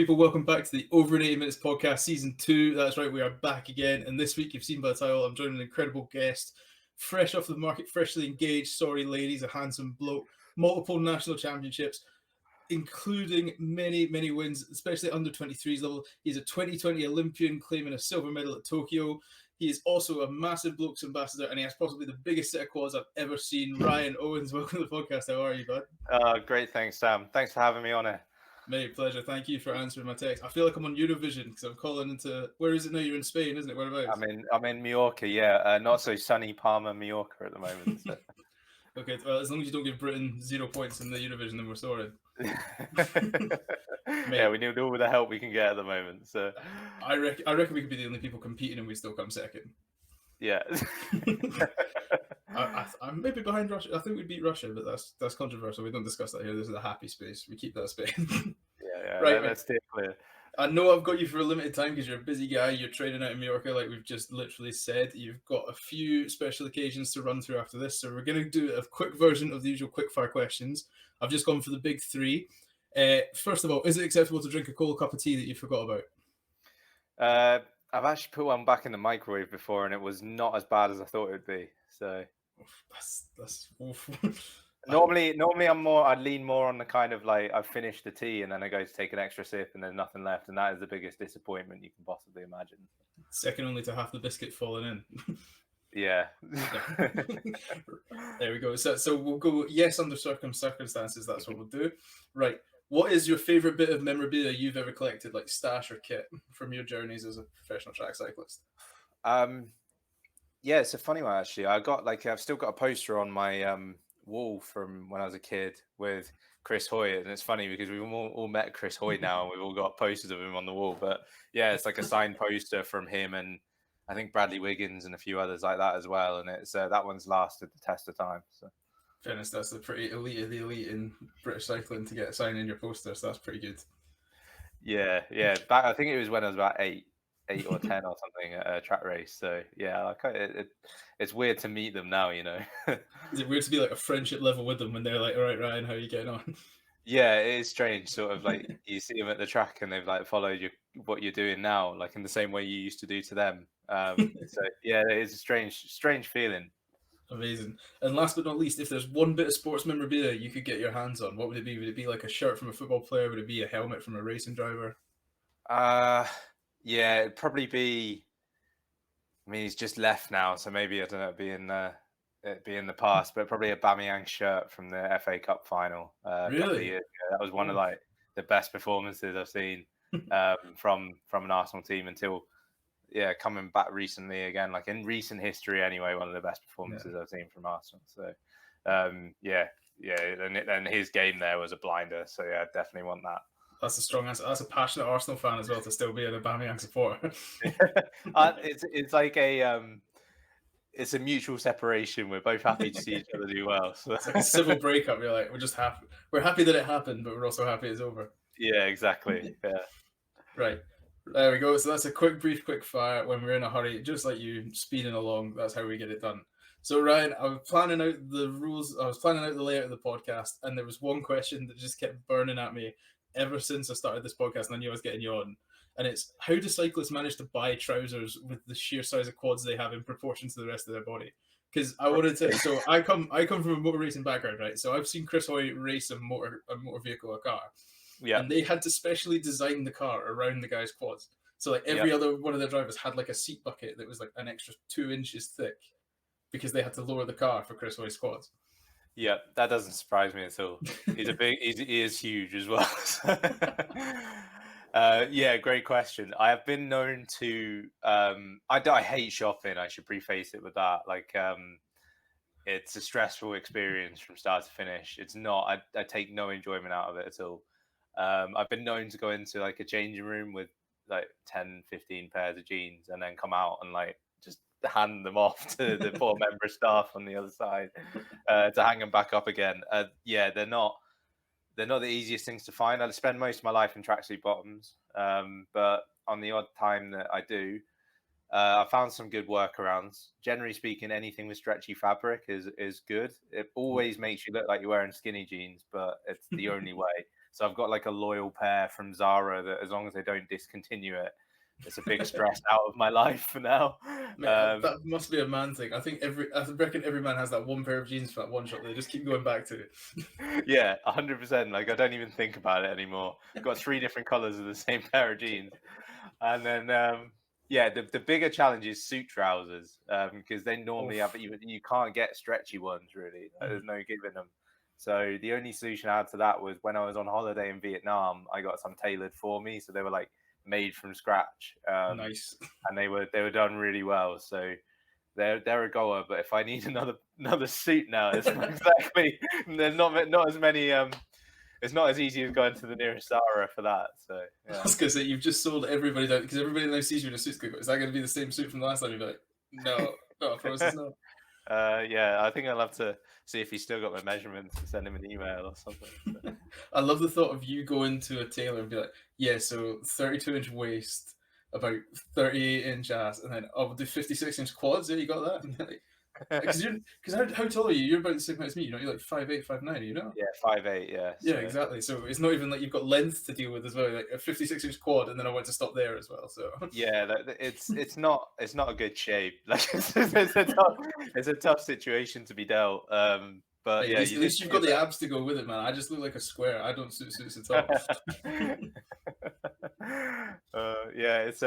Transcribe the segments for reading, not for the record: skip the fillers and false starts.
people, welcome back to the Over in 80 Minutes podcast, season 2. That's right, we are back again. And this week, you've seen by the title, I'm joining an incredible guest, fresh off the market, freshly engaged. Sorry, ladies, a handsome bloke, multiple national championships, including many, many wins, especially under 23s level. He's a 2020 Olympian, claiming a silver medal at Tokyo. He is also a massive blokes ambassador, and he has possibly the biggest set of quads I've ever seen. Ryan Owens, welcome to the podcast. How are you, bud? Great, thanks, Sam. Thanks for having me on here. Mate, pleasure. Thank you for answering my text. I feel like I'm on Eurovision because I'm calling into... Where is it now? You're in Spain, isn't it? Whereabouts? I'm in Mallorca, yeah. Not so sunny Palma, Mallorca at the moment. So. Okay, well, as long as you don't give Britain 0 points in the Eurovision, then we're sorted. Yeah, we need all the help we can get at the moment. So I reckon we could be the only people competing and we still come second. Yeah. I'm maybe behind Russia. I think we beat Russia, but that's controversial. We don't discuss that here. This is a happy space. We keep that space. Yeah. Right, let's stay clear. I know I've got you for a limited time because you're a busy guy. You're training out in Mallorca, like we've just literally said. You've got a few special occasions to run through after this. So we're going to do a quick version of the usual quickfire questions. I've just gone for the big 3. First of all, is it acceptable to drink a cold cup of tea that you forgot about? I've actually put one back in the microwave before, and it was not as bad as I thought it would be. So that's awful. Normally I lean more on the kind of like I've finished the tea and then I go to take an extra sip and there's nothing left, and that is the biggest disappointment you can possibly imagine. Second only to half the biscuit falling in. Yeah. There we go. So we'll go yes under circumstances. That's what we'll do. Right. What is your favorite bit of memorabilia you've ever collected, like stash or kit, from your journeys as a professional track cyclist? Yeah, it's a funny one actually. I've still got a poster on my wall from when I was a kid with Chris Hoy, and it's funny because we've all met Chris Hoy now, and we've all got posters of him on the wall. But yeah, it's like a signed poster from him and I think Bradley Wiggins and a few others like that as well. And it's that one's lasted the test of time. So. Fairness, that's the pretty elite of the elite in British cycling to get a sign in your poster, so that's pretty good. Yeah. I think it was when I was about 8 or 10 or something at a track race. So yeah, it's weird to meet them now, you know. Is it weird to be like a friendship level with them when they're like, all right, Ryan, how are you getting on? Yeah, it is strange. Sort of like you see them at the track and they've like followed what you're doing now, like in the same way you used to do to them. So yeah, it is a strange feeling. Amazing. And last but not least, if there's one bit of sports memorabilia you could get your hands on, what would it be? Would it be like a shirt from a football player? Would it be a helmet from a racing driver? Yeah, it'd probably be. I mean, he's just left now, so maybe I don't know. It'd be in the past, but probably a Aubameyang shirt from the FA Cup final. Really? A couple of years ago. That was one of like the best performances I've seen from an Arsenal team until. Yeah, coming back recently again, like in recent history anyway, one of the best performances I've seen from Arsenal. So, yeah, and his game there was a blinder. So yeah, I definitely want that. That's a strong answer. That's a passionate Arsenal fan as well to still be an Aubameyang supporter. It's like it's a mutual separation. We're both happy to see each other do well. So. It's like a civil breakup. You're like, we're just happy. We're happy that it happened, but we're also happy it's over. Yeah, exactly. Yeah. Right. There we go. So that's a quick fire when we're in a hurry, just like you, speeding along. That's how we get it done. So Ryan, I was planning out the rules. I was planning out the layout of the podcast, and there was one question that just kept burning at me ever since I started this podcast, and I knew I was getting you on. And it's, how do cyclists manage to buy trousers with the sheer size of quads they have in proportion to the rest of their body? Because I wanted to. So I come from a motor racing background, right? So I've seen Chris Hoy race a motor vehicle, a car. Yeah. And they had to specially design the car around the guy's quads. So like every other one of their drivers had like a seat bucket that was like an extra 2 inches thick because they had to lower the car for Chris Hoy's quads. Yeah, that doesn't surprise me at all. He is huge as well. Yeah, great question. I have been known to I hate shopping. I should preface it with that. Like it's a stressful experience from start to finish. It's not. I take no enjoyment out of it at all. I've been known to go into like a changing room with like 10, 15 pairs of jeans and then come out and like just hand them off to the poor member of staff on the other side to hang them back up again. Yeah, they're not the easiest things to find. I spend most of my life in tracksuit bottoms, but on the odd time that I do, I found some good workarounds. Generally speaking, anything with stretchy fabric is good. It always makes you look like you're wearing skinny jeans, but it's the only way. So I've got like a loyal pair from Zara that, as long as they don't discontinue it, it's a big stress out of my life for now. Mate, that must be a man thing. I reckon every man has that one pair of jeans for that one shot. They just keep going back to it. Yeah, 100%. Like I don't even think about it anymore. I've got 3 different colors of the same pair of jeans, and then yeah, the bigger challenge is suit trousers, because they normally have you can't get stretchy ones really. There's no giving them. So the only solution I had to that was when I was on holiday in Vietnam, I got some tailored for me, so they were like made from scratch, Nice. and they were done really well. So they're a goer. But if I need another suit now, it's not exactly there's not as many. It's not as easy as going to the nearest Zara for that. So yeah. I was gonna say you've just sold everybody down because everybody now sees you in a suit. Is that going to be the same suit from the last time? You're like, no, I promise it's not. Yeah, I think I'll have to see if he's still got my measurements and send him an email or something. So. I love the thought of you going to a tailor and be like, yeah, so 32-inch waist, about 38-inch ass, and then I'll do 56-inch quads. Yeah, you got that? Because how tall are you? You're about the same height as me. You know, you're like 5'8", 5'9", you know? Yeah, 5'8", yeah. Yeah, exactly. So it's not even like you've got length to deal with as well. Like a 56-inch quad, and then I want to stop there as well. So yeah, it's not a good shape. Like it's a tough situation to be dealt. But hey, yeah, at least you've got the abs to go with it, man. I just look like a square. I don't suit suits at all. Yeah, it's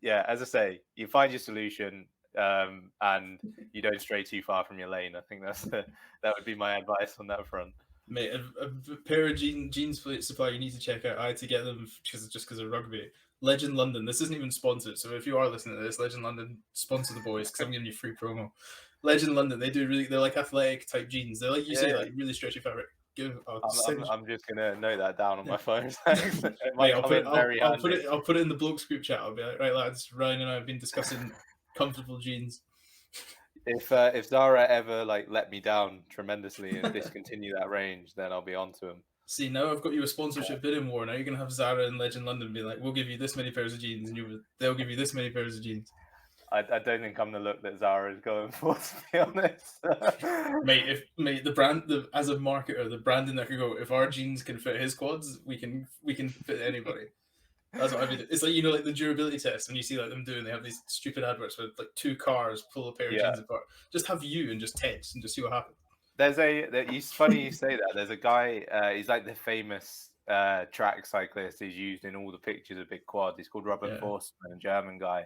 yeah. As I say, you find your solution, and you don't stray too far from your lane. I think that would be my advice on that front. Mate, a pair of jeans supply you need to check out. I had to get them just because of rugby. Legend London. This isn't even sponsored, so if you are listening to this, Legend London, sponsor the boys because I'm giving you free promo. Legend London, they're like athletic type jeans. They're like you say, like really stretchy fabric. I'm just gonna note that down on my phone. Mate, I'll put it in the blokes group chat. I'll be like, right lads, Ryan and I have been discussing comfortable jeans. If Zara ever like let me down tremendously and discontinue that range, then I'll be on to them. See, now I've got you a sponsorship bidding war. Now you're gonna have Zara and Legend London be like, we'll give you this many pairs of jeans, and they'll give you this many pairs of jeans. I don't think I'm the look that Zara is going for, to be honest. Mate, the brand, as a marketer, the branding that could go. If our jeans can fit his quads, we can fit anybody. That's what I mean. It's like, you know, like the durability test when you see like them doing. They have these stupid adverts where like 2 cars pull a pair of jeans apart. Just have you and just text and just see what happens. It's funny you say that. There's a guy. He's like the famous track cyclist. He's used in all the pictures of big quads. He's called Robert Forstmann, a German guy.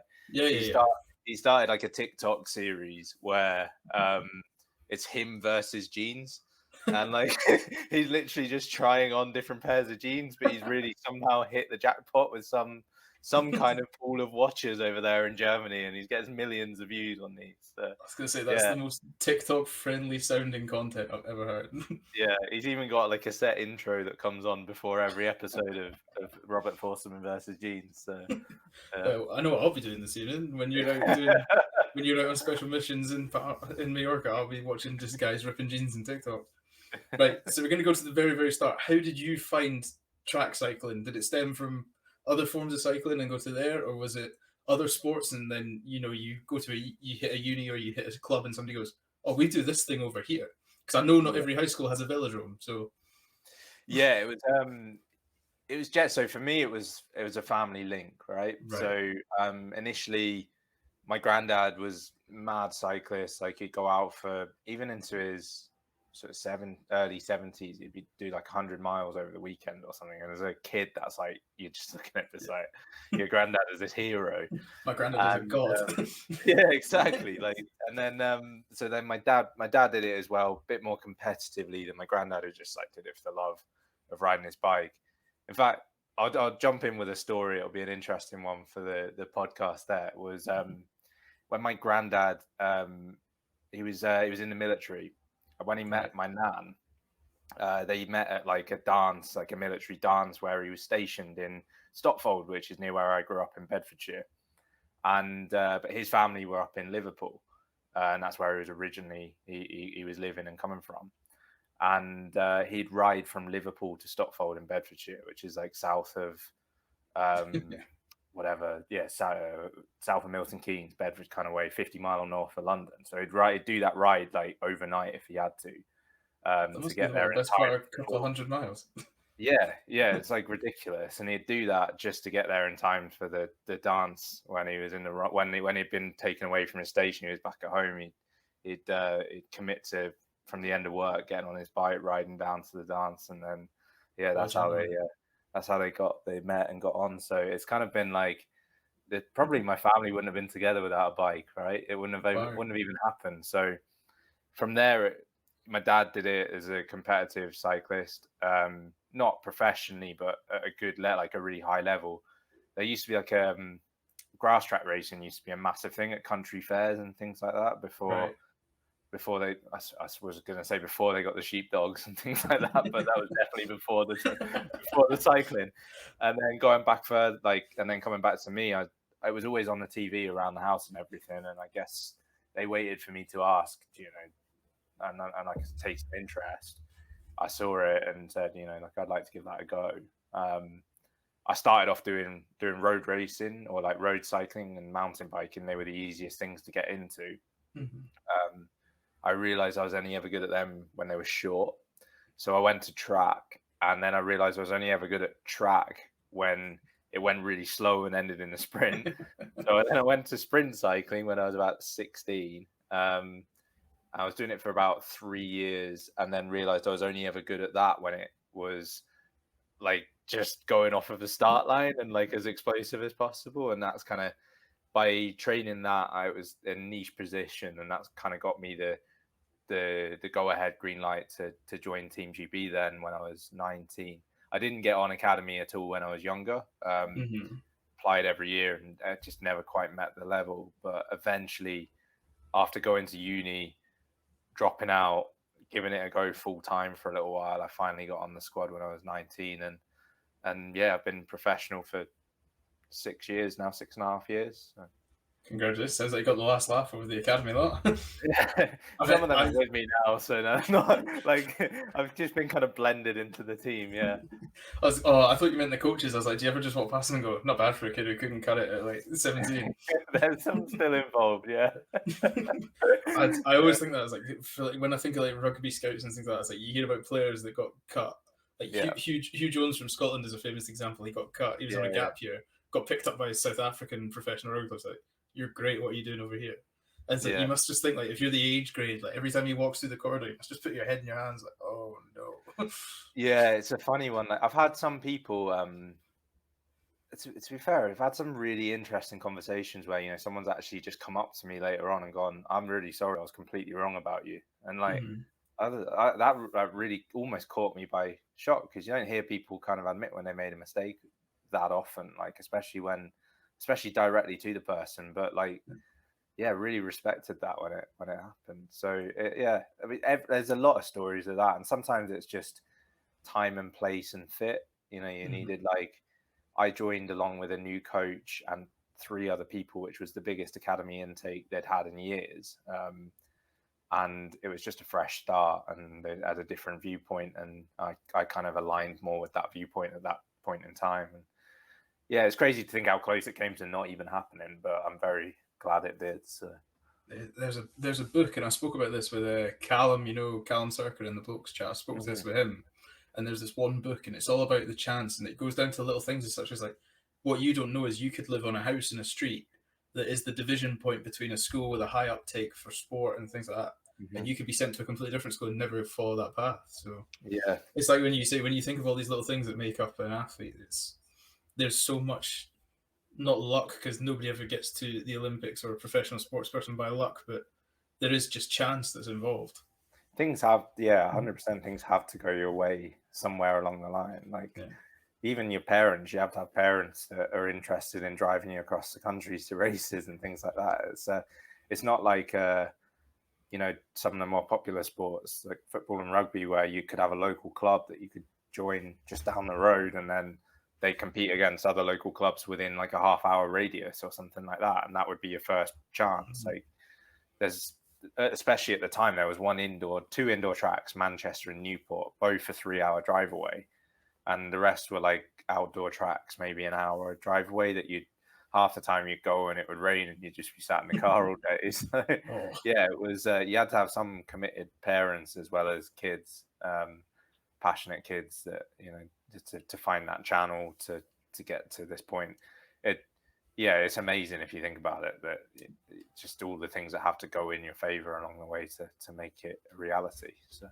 He started like a TikTok series where it's him versus jeans, and like he's literally just trying on different pairs of jeans, but he's really somehow hit the jackpot with some kind of pool of watchers over there in Germany, and he gets millions of views on these. So, I was gonna say that's the most TikTok friendly sounding content I've ever heard. Yeah, he's even got like a set intro that comes on before every episode of Robert Forstmann versus jeans. So well, I know what I'll be doing this evening when you're out on special missions in Mallorca. I'll be watching just guys ripping jeans in TikTok. Right, so we're going to go to the very, very start. How did you find track cycling? Did it stem from other forms of cycling and go to there, or was it other sports and then you go to you hit a uni or you hit a club and somebody goes, oh, we do this thing over here? Because I know not every high school has a velodrome. So yeah, it was just, so for me it was a family link, right? So initially my granddad was mad cyclist. Like he'd go out for even into his sort of early 70s, he'd do like 100 miles over the weekend or something. And as a kid, that's like, you're just looking at this like your granddad is this hero. My granddad is a god. Yeah, exactly. Like, and then so then my dad did it as well, a bit more competitively than my granddad, who just like did it for the love of riding his bike. In fact, I'll jump in with a story. It'll be an interesting one for the podcast. There was when my granddad he was in the military. When he met my nan, they met at like a dance, like a military dance, where he was stationed in Stotfold, which is near where I grew up in Bedfordshire. And but his family were up in Liverpool, and that's where he was originally he was living and coming from. And he'd ride from Liverpool to Stotfold in Bedfordshire, which is like south of south of Milton Keynes, Bedford kind of way, 50 mile north of London. So he'd do that ride like overnight if he had to get there. Best part of a couple of 100 miles. Yeah, yeah, it's like ridiculous, and he'd do that just to get there in time for the dance when he was in the when he'd been taken away from his station. He was back at home. He'd commit to from the end of work, getting on his bike, riding down to the dance, and then yeah, Legend, man. that's how they met and got on. So it's kind of been like that. Probably my family wouldn't have been together without a bike, right? It Wow. wouldn't have even happened. So from there, my dad did it as a competitive cyclist, not professionally, but at a good level, like a really high level. There used to be like grass track racing used to be a massive thing at country fairs and things like that Right. before they I was going to say before they got the sheepdogs and things like that, but that was definitely before the cycling. And then going back further, like, and then coming back to me, I was always on the TV around the house and everything, and I guess they waited for me to ask, you know, and I could take some interest. I saw it and said, you know, like I'd like to give that a go. Um, I started off doing road racing or like road cycling and mountain biking. They were the easiest things to get into. Mhm. Um, I realized I was only ever good at them when they were short. So I went to track, and then I realized I was only ever good at track when it went really slow and ended in a sprint. So then I went to sprint cycling when I was about 16. I was doing it for about 3 years, and then realized I was only ever good at that when it was like just going off of the start line and like as explosive as possible. And that's kind of by training that, I was in a niche position, and that's kind of got me the go ahead green light to join Team GB. Then when I was 19, I didn't get on academy at all when I was younger. Mhm. Applied every year, and I just never quite met the level. But eventually, after going to uni, dropping out, giving it a go full time for a little while, I finally got on the squad when I was 19, and yeah, I've been professional for 6 years now, 6.5 years. So. Congratulations. Sounds like you got the last laugh over the academy lot. I Some bet of them are with me now, so no, not like I've just been kind of blended into the team. Yeah, I thought you meant the coaches. I was like, do you ever just walk past them and go, not bad for a kid who couldn't cut it at like 17? there's some still involved. Yeah, I always think that was like, when I think of like rugby scouts and things like that, it's like you hear about players that got cut. Like yeah, Hugh Jones from Scotland is a famous example. He got cut. He was on a yeah, gap year, got picked up by a South African professional rugby club. It's like, you're great. What are you doing over here? And it's like you yeah. must just think like if you're the age grade, like every time he walks through the corridor, you must just put your head in your hands, like, oh no. Yeah, it's a funny one. Like, I've had some people. To be fair, I've had some really interesting conversations where you know someone's actually just come up to me later on and gone, "I'm really sorry, I was completely wrong about you," and like Mhm. that really almost caught me by shock because you don't hear people kind of admit when they made a mistake that often, like especially directly to the person. But like, yeah, really respected that when it happened. So yeah, I mean, there's a lot of stories of that, and sometimes it's just time and place and fit. You know, you Mhm. needed like I joined along with a new coach and three other people, which was the biggest academy intake they'd had in years. And it was just a fresh start, and they had a different viewpoint, and I kind of aligned more with that viewpoint at that point in time. And yeah, it's crazy to think how close it came to not even happening, but I'm very glad it did. So There's a book, and I spoke about this with Callum, Callum Cirker in the Blokes chat. I spoke to this mhm. with him, and there's this one book, and it's all about the chance, and it goes down to little things such as like what you don't know is you could live on a house in a street that is the division point between a school with a high uptake for sport and things like that, and Mhm. you could be sent to a completely different school and never follow that path. So Yeah, it's like when you think of all these little things that make up an athlete, there's so much not luck because nobody ever gets to the Olympics or a professional sports person by luck, but there is just chance that's involved. things have, yeah, 100% things have to go your way somewhere along the line. Like Yeah. even your parents, you have to have parents that are interested in driving you across the countries to races and things like that. It's not like you know, some of the more popular sports like football and rugby where you could have a local club that you could join just down the road, and then they compete against other local clubs within like a half-hour radius or something like that, and that would be your first chance. Like there's especially at the time there was two indoor tracks, Manchester and Newport, both a 3-hour drive away, and the rest were like outdoor tracks, maybe an hour drive away that you'd half the time you'd go and it would rain and you'd just be sat in the car all day. So Oh, yeah, it was you had to have some committed parents as well as kids, passionate kids that you know to find that channel to get to this point. It's amazing if you think about it, that just all the things that have to go in your favor along the way to make it a reality. So.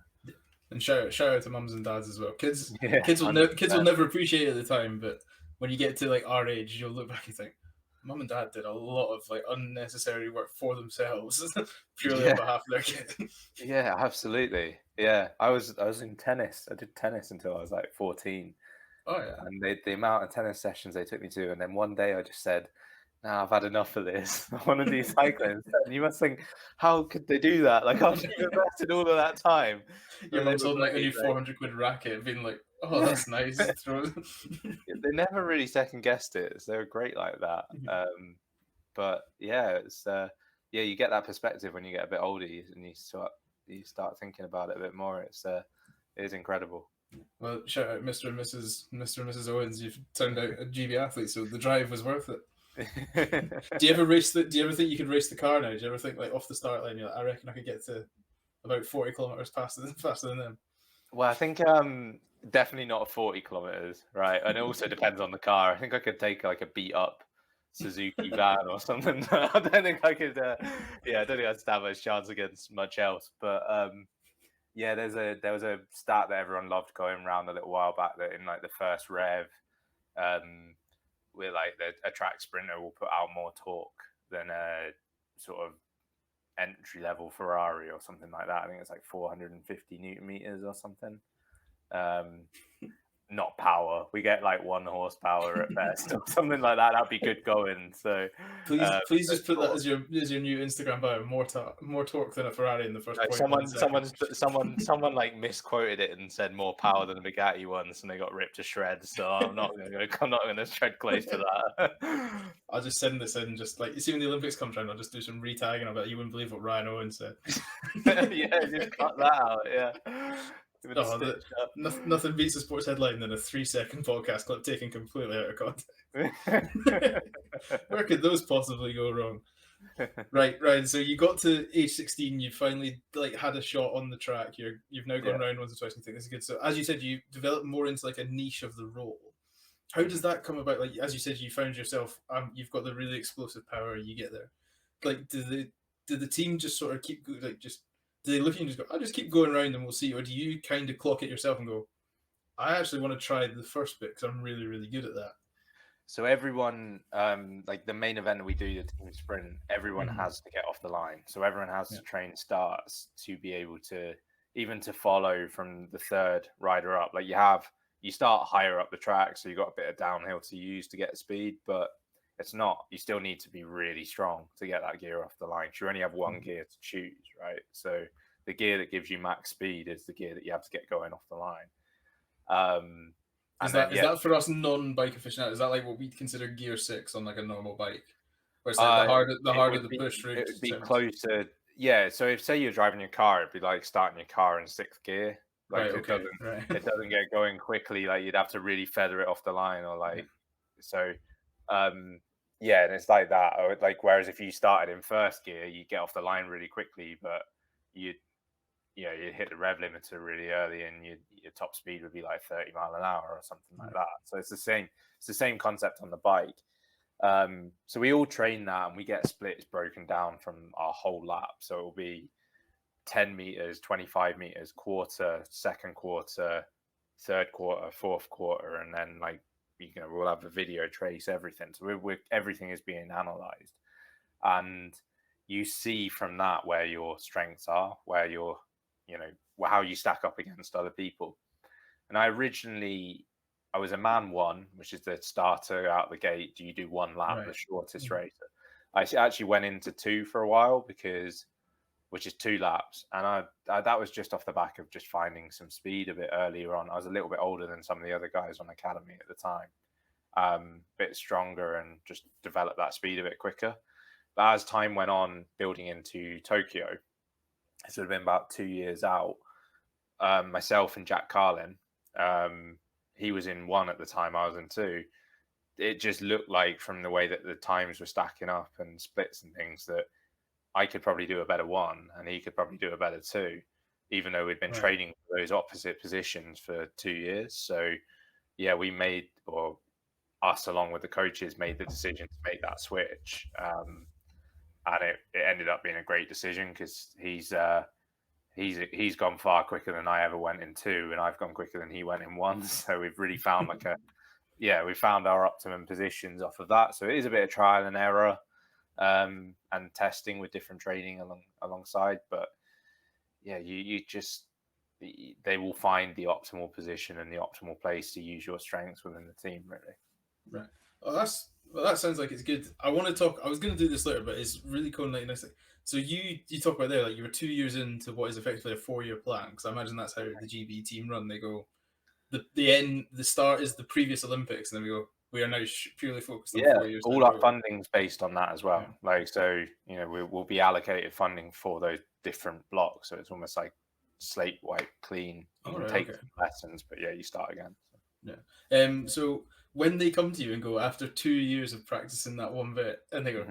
And shout out to mums and dads as well. Kids will Yeah, never appreciate it at the time, but when you get to like our age, you'll look back and think, mum and dad did a lot of like unnecessary work for themselves purely on behalf of their kid. Yeah, absolutely. Yeah, I was in tennis. I did tennis until I was like 14. Oh yeah. And the amount of tennis sessions they took me to, and then one day I just said, "Nah, I've had enough of this. I want to do cycling." And you must think, how could they do that? Like, after you've invested all of that time, Your mum's holding like a new like, 400 quid racket, being like, "Oh, that's nice." They never really second guessed it. So they were great like that. But yeah, it's you get that perspective when you get a bit older, and you start thinking about it a bit more. It is incredible. Well, shout out Mr. and Mrs. Owens. You've turned out a GB athlete, so the drive was worth it. Do you ever think you could race the car now? Do you ever think like off the start line, you're like, I reckon I could get to about 40 kilometers faster than them? Well, I think definitely not 40 kilometers, right? And it also depends on the car. I think I could take like a beat up Suzuki van or something. I don't think I could. I don't think I'd stand much chance against much else. But there was a stat that everyone loved going around a little while back, that in like the first rev, where like a track sprinter will put out more torque than a sort of entry level Ferrari or something like that. I think it's like 450 Newton meters or something. Not power. We get like 1 horsepower at best or something like that. That'd be good going. So please just put that as your new Instagram bio. More torque than a Ferrari in the first. Someone like misquoted it and said more power than a Bugatti once, and they got ripped to shreds. So I'm not gonna tread close to that. I'll just send this in. Just like, you see when the Olympics comes around, I'll just do some retagging. I bet you wouldn't believe what Ryan Owens said. Yeah, just cut that out. Yeah. Nothing beats a sports headline than a 3-second podcast clip taken completely out of context. Where could those possibly go wrong? Right. So you got to age 16. You finally like had a shot on the track. You've now gone round once or twice. And you think this is good. So as you said, you developed more into like a niche of the role. How does that come about? Like, as you said, you found yourself. You've got the really explosive power. You get there. Like, did the team just sort of keep like just? Do they look at you and just go, I'll just keep going around and we'll see? Or do you kind of clock it yourself and go, I actually want to try the first bit because I'm really, really good at that? So everyone, like the main event that we do, the team sprint, everyone has to get off the line. So everyone has to train starts to be able to, even to follow from the third rider up. Like you start higher up the track, so you've got a bit of downhill to use to get speed, but it's not. You still need to be really strong to get that gear off the line. You only have one gear to choose, right? So the gear that gives you max speed is the gear that you have to get going off the line. Is that for us non-bike aficionados? Is that like what we'd consider gear 6 on like a normal bike? Where it's like the harder the push route? It would be close to, yeah. So if say you're driving your car, it'd be like starting your car in 6th gear. Like it doesn't get going quickly. Like you'd have to really feather it off the line, or like so. And it's like that. Or like, whereas if you started in 1st gear, you get off the line really quickly, but you hit the rev limiter really early, and your top speed would be like 30 mile an hour or something like that. So it's the same concept on the bike. So we all train that, and we get splits broken down from our whole lap. So it will be 10 meters, 25 meters, quarter, 2nd quarter, 3rd quarter, 4th quarter, and then like, we'll have a video trace everything. So everything is being analyzed, and you see from that where your strengths are, where your, how you stack up against other people. And I was a man 1, which is the starter out the gate. Do you do 1 lap, the shortest racer? I actually went into 2 for a while, which is 2 laps. And I that was just off the back of just finding some speed a bit earlier on. I was a little bit older than some of the other guys on academy at the time, a bit stronger, and just developed that speed a bit quicker. But as time went on, building into Tokyo, it would have been about 2 years out. Myself and Jack Carlin, he was in 1 at the time, I was in 2. It just looked like, from the way that the times were stacking up and splits and things, that I could probably do a better 1 and he could probably do a better 2, even though we'd been training for those opposite positions for 2 years. So we made, or us along with the coaches made the decision to make that switch, and it ended up being a great decision because he's gone far quicker than I ever went in 2, and I've gone quicker than he went in 1. So we've really found we found our optimum positions off of that. So it is a bit of trial and error, and testing with different training alongside. But yeah, you just, they will find the optimal position and the optimal place to use your strengths within the team, really. Right. That sounds like it's good. I want to talk. I was going to do this later, but it's really cool. Like nicely. So you talk about there, like you were 2 years into what is effectively a 4-year plan. Because I imagine that's how the GB team run. They go, the start is the previous Olympics, and then we go. We are now purely focused on 4 years. All our funding's based on that as well. Yeah. Like, so we'll be allocated funding for those different blocks. So it's almost like slate wipe clean. You can take lessons, but you start again. Yeah. So when they come to you and go after 2 years of practicing that one bit, and they go,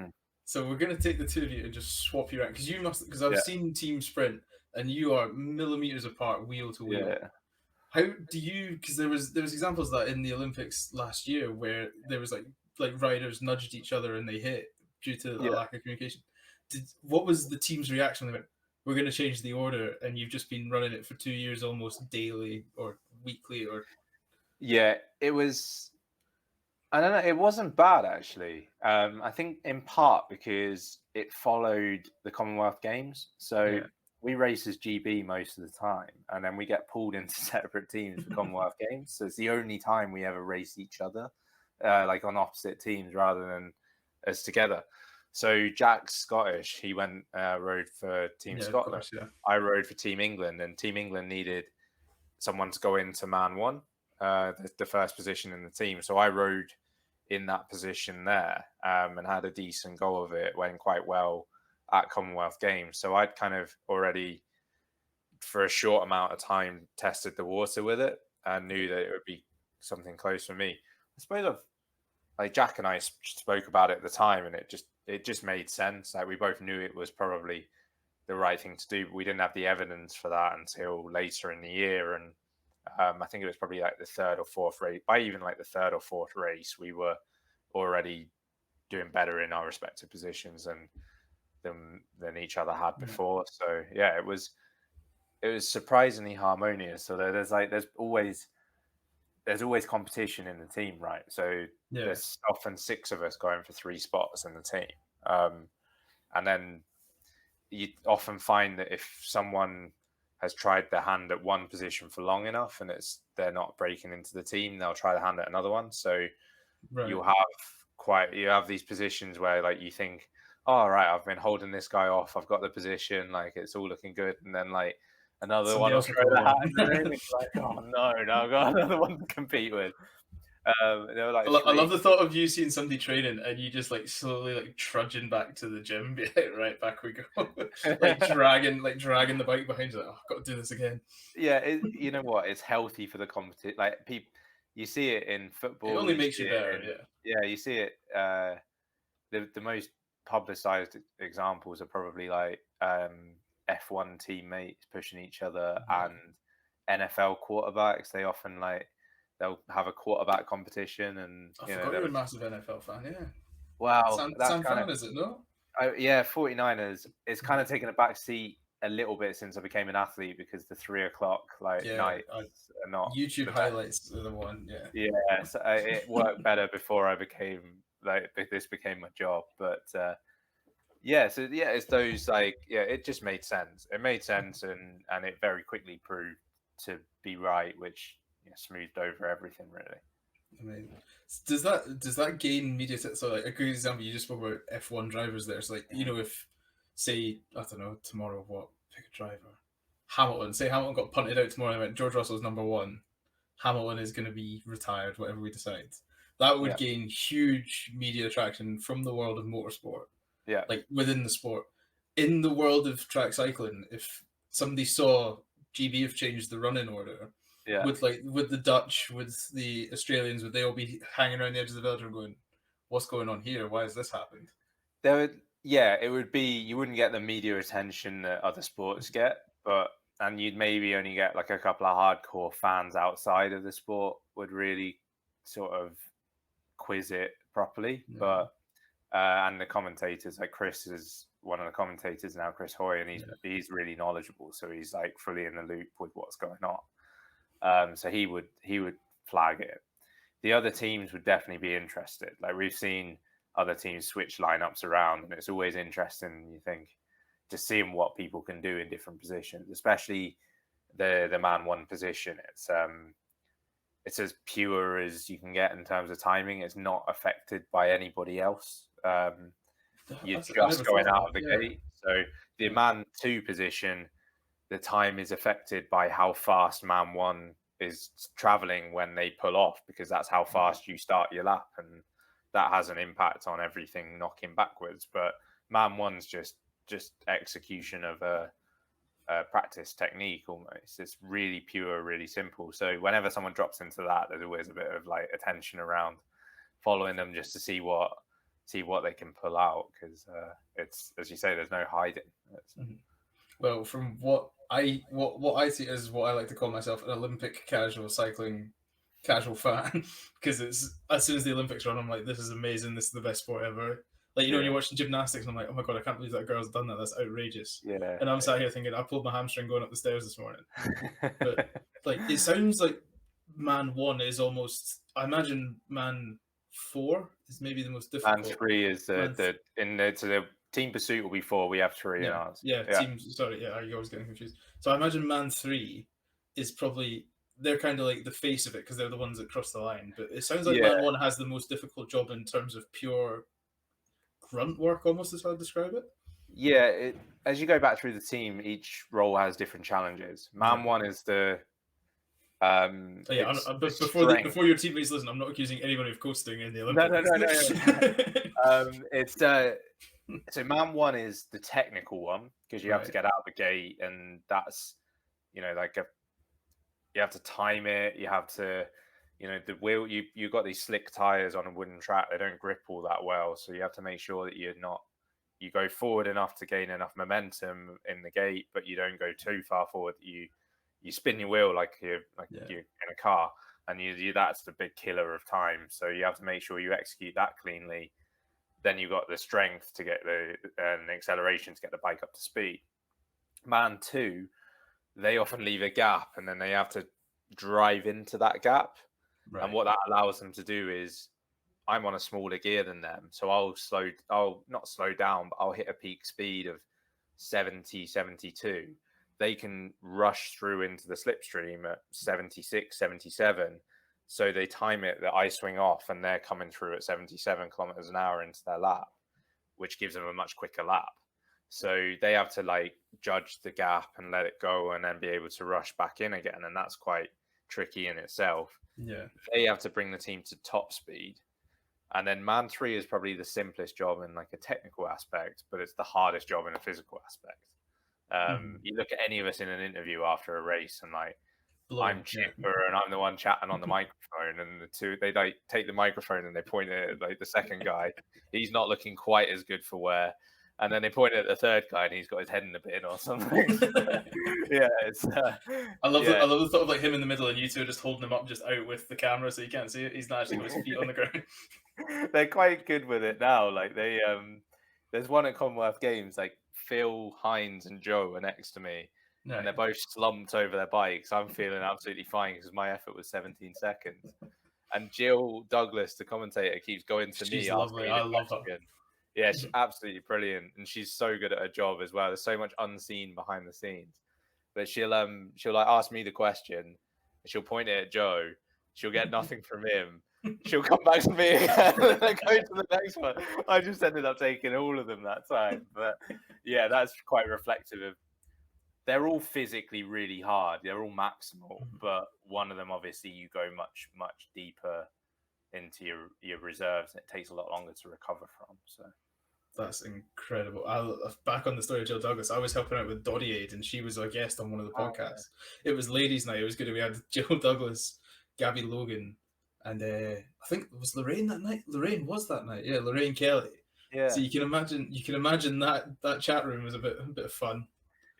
so we're going to take the two of you and just swap you around, because I've seen team sprint and you are millimeters apart, wheel to wheel. Yeah. How do you? Because there was examples of that in the Olympics last year where there was like riders nudged each other and they hit due to a lack of communication. What was the team's reaction? They went, we're going to change the order, and you've just been running it for 2 years almost daily or weekly or. Yeah, it was. I don't know. It wasn't bad, actually. I think in part because it followed the Commonwealth Games. So we race as GB most of the time, and then we get pulled into separate teams for Commonwealth Games. So it's the only time we ever race each other, like on opposite teams rather than as together. So Jack's Scottish. He went rode for Team Scotland. Course, I rode for Team England, and Team England needed someone to go into Man 1, the first position in the team. So I rode in that position there, and had a decent go of it. Went quite well at Commonwealth Games. So I'd kind of already, for a short amount of time, tested the water with it and knew that it would be something close for me. I suppose like Jack and I spoke about it at the time, and it just made sense. Like we both knew it was probably the right thing to do, but we didn't have the evidence for that until later in the year. And I think it was probably like the third or fourth race. By even like the third or fourth race, we were already doing better in our respective positions than each other had before. So yeah, it was surprisingly harmonious. So there's always competition in the team, right? So there's often 6 of us going for 3 spots in the team, and then you often find that if someone has tried their hand at one position for long enough and they're not breaking into the team, they'll try their hand at another one. So you have these positions where like you think, oh right, I've been holding this guy off, I've got the position, like it's all looking good, and then like another one will throw the hand in, it's like, oh no, I've got another one to compete with. Like I love the thought of you seeing somebody training and you just like slowly like trudging back to the gym. Right, back we go. like dragging the bike behind you. Like, oh, I've got to do this again. Yeah, you know what? It's healthy for the competition. Like people, you see it in football. It only makes you better. Yeah, you see it. The most publicized examples are probably like F1 teammates pushing each other and NFL quarterbacks. They often they'll have a quarterback competition, and I forgot you're a massive NFL fan. Yeah. Wow, San Fran, is it? No. Yeah, 49ers. It's kind of taken a back seat a little bit since I became an athlete because the 3 o'clock nights are not. YouTube highlights are the one. Yeah. Yeah, so it worked better before I became this became my job, but it's those it just made sense. It made sense, and it very quickly proved to be right, which smoothed over everything really. I mean, does that gain media? So like a good example, you just spoke about F1 drivers there. So like if say I don't know tomorrow, pick a driver, Hamilton. Say Hamilton got punted out tomorrow, and went George Russell's number 1. Hamilton is going to be retired, whatever we decide. That would gain huge media attraction from the world of motorsport. Yeah, like within the sport. In the world of track cycling, if somebody saw GB have changed the running order, with the Dutch, with the Australians, would they all be hanging around the edge of the velodrome going, "What's going on here? Why has this happened?" It would be. You wouldn't get the media attention that other sports get, and you'd maybe only get like a couple of hardcore fans outside of the sport would really sort of quiz it properly. Yeah. But and the commentators, like Chris is one of the commentators now, Chris Hoy, and he's really knowledgeable, so he's like fully in the loop with what's going on. So he would flag it. The other teams would definitely be interested. Like we've seen other teams switch lineups around, and it's always interesting. You think just seeing what people can do in different positions, especially the man one position. It's as pure as you can get in terms of timing. It's not affected by anybody else. You're just going out of the gate. So the man two position, the time is affected by how fast man one is traveling when they pull off, because that's how fast you start your lap, and that has an impact on everything knocking backwards. But man one's just execution of a practice technique almost. It's really pure, really simple. So whenever someone drops into that, there's always a bit of like attention around following them just to see what they can pull out, because it's, as you say, there's no hiding. Well, from what I see as what I like to call myself, an Olympic casual cycling casual fan, because it's as soon as the Olympics run, I'm like, this is amazing, this is the best sport ever. Like, you know, when you're watching gymnastics, and I'm like, oh my god, I can't believe that girl's done that. That's outrageous. Yeah. And I'm sat here thinking, I pulled my hamstring going up the stairs this morning. But like, it sounds like man one is almost. I imagine man four is maybe the most difficult. Man three is the team pursuit will be 4. We have 3 in ours. Yeah. Teams. Sorry, yeah, I always getting confused. So I imagine man 3 is probably, they're kind of like the face of it because they're the ones that cross the line. But it sounds like man 1 has the most difficult job in terms of pure grunt work, almost is how I'd describe it. Yeah, as you go back through the team, each role has different challenges. Man 1 is the before your teammates listen, I'm not accusing anyone of coasting in the Olympics. No. So man 1 is the technical one, because you have to get out of the gate, and that's, you know, like you have to time it. You have to, you know, the wheel. You've got these slick tires on a wooden track. They don't grip all that well, so you have to make sure that you go forward enough to gain enough momentum in the gate, but you don't go too far forward. You spin your wheel like you're in a car, and that's the big killer of time. So you have to make sure you execute that cleanly. Then you've got the strength to get the acceleration to get the bike up to speed. Man 2, they often leave a gap, and then they have to drive into that gap. Right. And what that allows them to do is, I'm on a smaller gear than them, so I'll not slow down, but I'll hit a peak speed of 70, 72. They can rush through into the slipstream at 76, 77. So they time it that I swing off, and they're coming through at 77 kilometers an hour into their lap, which gives them a much quicker lap. So they have to like judge the gap and let it go, and then be able to rush back in again. And that's quite tricky in itself. Yeah. They have to bring the team to top speed. And then man 3 is probably the simplest job in like a technical aspect, but it's the hardest job in a physical aspect. You look at any of us in an interview after a race, and like, I'm chipper and I'm the one chatting on the microphone, and the two, they like take the microphone and they point at like the second guy. He's not looking quite as good for wear. And then they point at the third guy, and he's got his head in the bin or something. Yeah, it's. I love the thought of like him in the middle, and you two are just holding him up just out with the camera, so you can't see it. He's not actually got his feet on the ground. They're quite good with it now. Like they, there's one at Commonwealth Games. Like Phil, Hines, and Joe are next to me, and they're both slumped over their bikes. I'm feeling absolutely fine because my effort was 17 seconds. And Jill Douglas, the commentator, keeps going to me. She's lovely. I love her. Yeah, she's absolutely brilliant, and she's so good at her job as well. There's so much unseen behind the scenes. But she'll like ask me the question, she'll point it at Joe. She'll get nothing from him. She'll come back to me again and then go to the next one. I just ended up taking all of them that time. But yeah, that's quite reflective of. They're all physically really hard. They're all maximal, but one of them obviously you go much deeper into your reserves, and it takes a lot longer to recover from. So that's incredible. Back on the story of Jill Douglas, I was helping out with Doddy Aid, and she was a guest on one of the podcasts. It was ladies' night. It was good. We had Jill Douglas, Gabby Logan, and I think it was Lorraine that night. Lorraine was that night. Yeah, Lorraine Kelly. Yeah. So you can imagine that chat room was a bit of fun.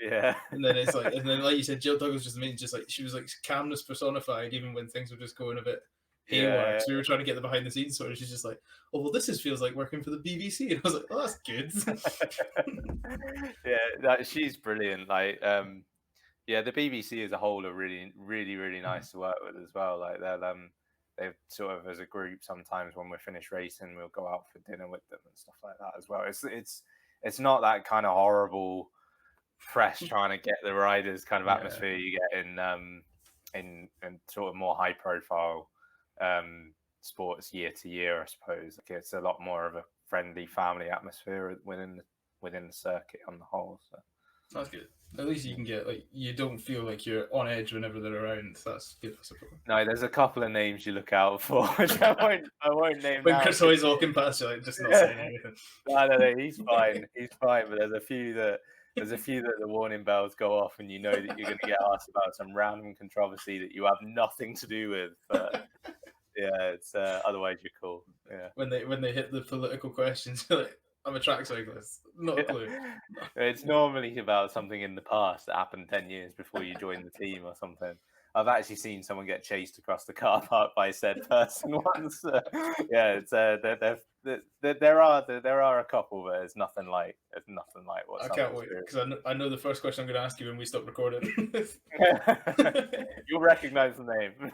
Yeah. And then it's like, and then like you said, Jill Douglas just means just like she was like calmness personified, even when things were just going a bit haywire. Yeah. So we were trying to get the behind the scenes sort of. She's just like, oh well, this feels like working for the BBC, and I was like, oh, that's good. Yeah, she's brilliant. Like, yeah, the BBC as a whole are really nice to work with as well. Like they've sort of as a group sometimes when we're finished racing, we'll go out for dinner with them and stuff like that as well. It's not that kind of horrible press trying to get the riders kind of atmosphere you get in sort of more high profile sports year to year, I suppose. Like it's a lot more of a friendly family atmosphere within the circuit on the whole. So that's good. At least you can get like you don't feel like you're on edge whenever they're around. That's good, I suppose. No, there's a couple of names you look out for, which I won't name when now. Chris Hoy's walking past you, like just not saying anything. No, he's fine. He's fine. But there's a few that the warning bells go off, and you know that you're going to get asked about some random controversy that you have nothing to do with. But yeah, it's otherwise you're cool. Yeah. When they hit the political questions, you're like, I'm a track cyclist. Not a clue. It's normally about something in the past that happened 10 years before you joined the team or something. I've actually seen someone get chased across the car park by said person once. Yeah, it's there are a couple, but it's nothing like what. I can't wait because I know the first question I'm going to ask you when we stop recording. You'll recognize the name.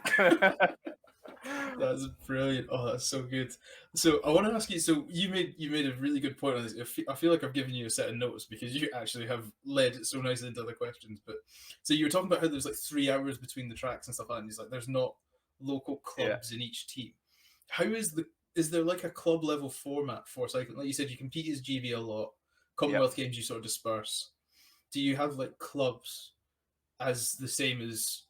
That's brilliant. Oh, that's so good. So I want to ask you. So you made a really good point on this. I feel like I've given you a set of notes because you actually have led it so nicely into other questions. But so you were talking about how there's like 3 hours between the tracks and stuff like that. And he's like, there's not local clubs in each team. How is there like a club level format for cycling? Like you said, you compete as GB a lot. Commonwealth Games, you sort of disperse. Do you have like clubs as the same as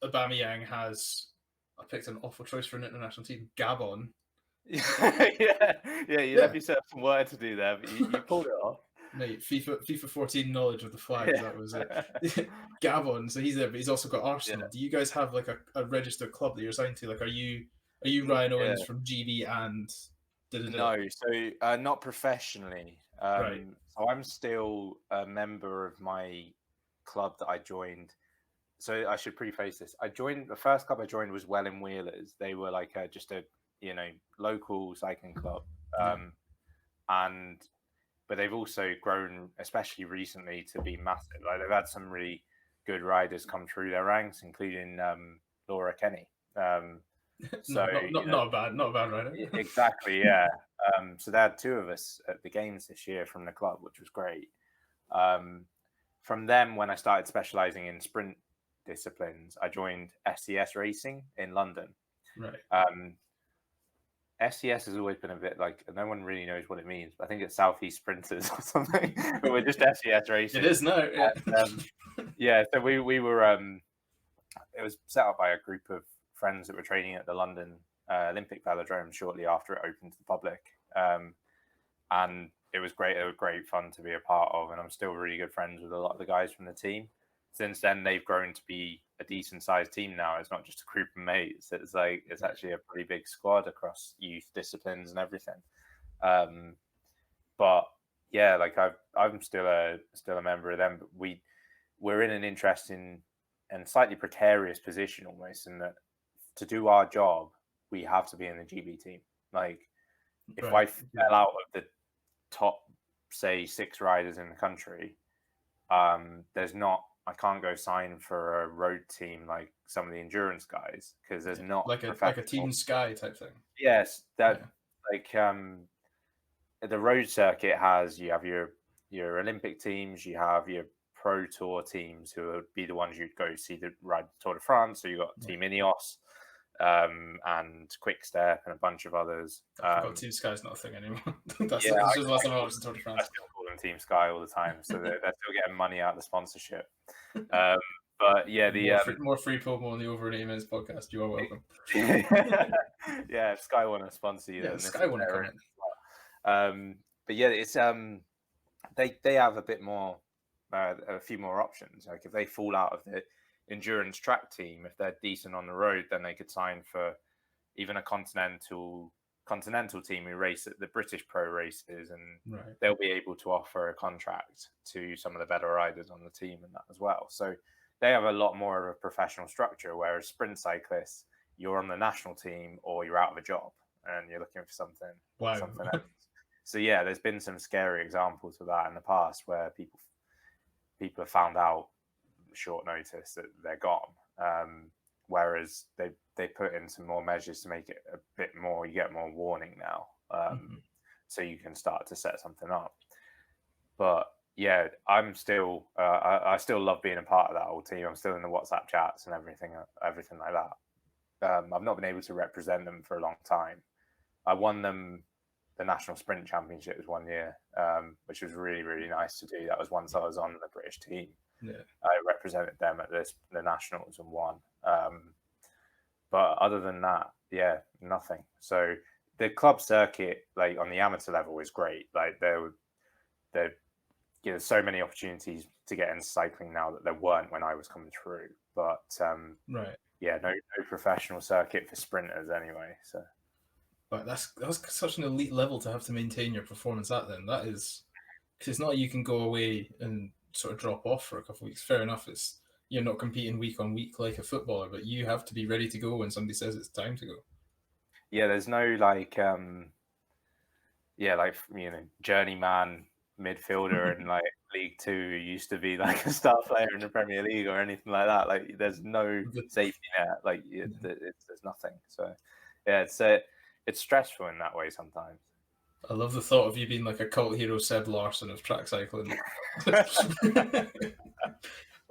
Aubameyang has? I picked an awful choice for an international team, Gabon. You left yourself some work to do there, but you pulled it off. Mate, FIFA 14 knowledge of the flags, that was it. Gabon, so he's there, but he's also got Arsenal. Do you guys have like a registered club that you're signed to? Like, are you Ryan Owens from GB and? No, so not professionally. Right. So I'm still a member of my club that I joined. So I should preface this. The first club I joined was Welling Wheelers. They were like just a local cycling club, but they've also grown, especially recently, to be massive. Like they've had some really good riders come through their ranks, including Laura Kenny. So not a bad rider. Exactly, yeah. So they had 2 of us at the games this year from the club, which was great. From them, when I started specializing in sprint disciplines, I joined SCS Racing in London. Right. SCS has always been a bit like no one really knows what it means. But I think it's Southeast Sprinters or something. But we're just SCS Racing. It is now. Yeah. So we were. It was set up by a group of friends that were training at the London Olympic Velodrome shortly after it opened to the public, and it was great. It was great fun to be a part of, and I'm still really good friends with a lot of the guys from the team. Since then, they've grown to be a decent sized team now. It's not just a group of mates. It's actually a pretty big squad across youth disciplines and everything. But yeah, like I'm still a member of them. But we're in an interesting and slightly precarious position almost, in that to do our job, we have to be in the GB team. Like if I fell out of the top, say, 6 riders in the country, I can't go sign for a road team like some of the endurance guys, because there's not like a Team Sky type thing. Yes, the road circuit you have your Olympic teams, you have your Pro Tour teams who would be the ones you'd go see the ride Tour de France. So you got Team Ineos, and Quick Step and a bunch of others. I forgot Team Sky's not a thing anymore. That's just the last time I watched the Tour de France. I still call them Team Sky all the time, so they're still getting money out of the sponsorship. But yeah, more free promo on the Over 80 Minutes podcast. You are welcome. Yeah, if Sky want to sponsor you, then Sky want to come in. But yeah, it's they have a bit more, a few more options. Like if they fall out of the endurance track team, if they're decent on the road, then they could sign for even a continental continental team who race at the British pro races, and Right. they'll be able to offer a contract to some of the better riders on the team and that as well. So they have a lot more of a professional structure, whereas sprint cyclists, you're on the national team or you're out of a job and you're looking for something Wow. else. So yeah, there's been some scary examples of that in the past where people have found out short notice that they're gone. Whereas they put in some more measures to make it a bit more, you get more warning now. So you can start to set something up. But yeah, I'm still, I still love being a part of that whole team. I'm still in the WhatsApp chats and everything like that. I've not been able to represent them for a long time. I won them the National Sprint Championships one year, which was really, really nice to do. That was once I was on the British team. Yeah. I represented them at the Nationals and won. But other than that, yeah, nothing. So the club circuit, like on the amateur level, is great. Like there's so many opportunities to get into cycling now that there weren't when I was coming through. But right. Yeah, no professional circuit for sprinters anyway. So. But that's such an elite level to have to maintain your performance at. Then that is, because it's not like you can go away and sort of drop off for a couple of weeks. Fair enough, it's you're not competing week on week like a footballer, but you have to be ready to go when somebody says it's time to go. Yeah, there's no like journeyman midfielder in like League Two who used to be like a star player in the Premier League or anything like that. Like there's no safety net. Like there's nothing. So yeah, it's stressful in that way sometimes. I love the thought of you being like a cult hero, Seb Larson of track cycling.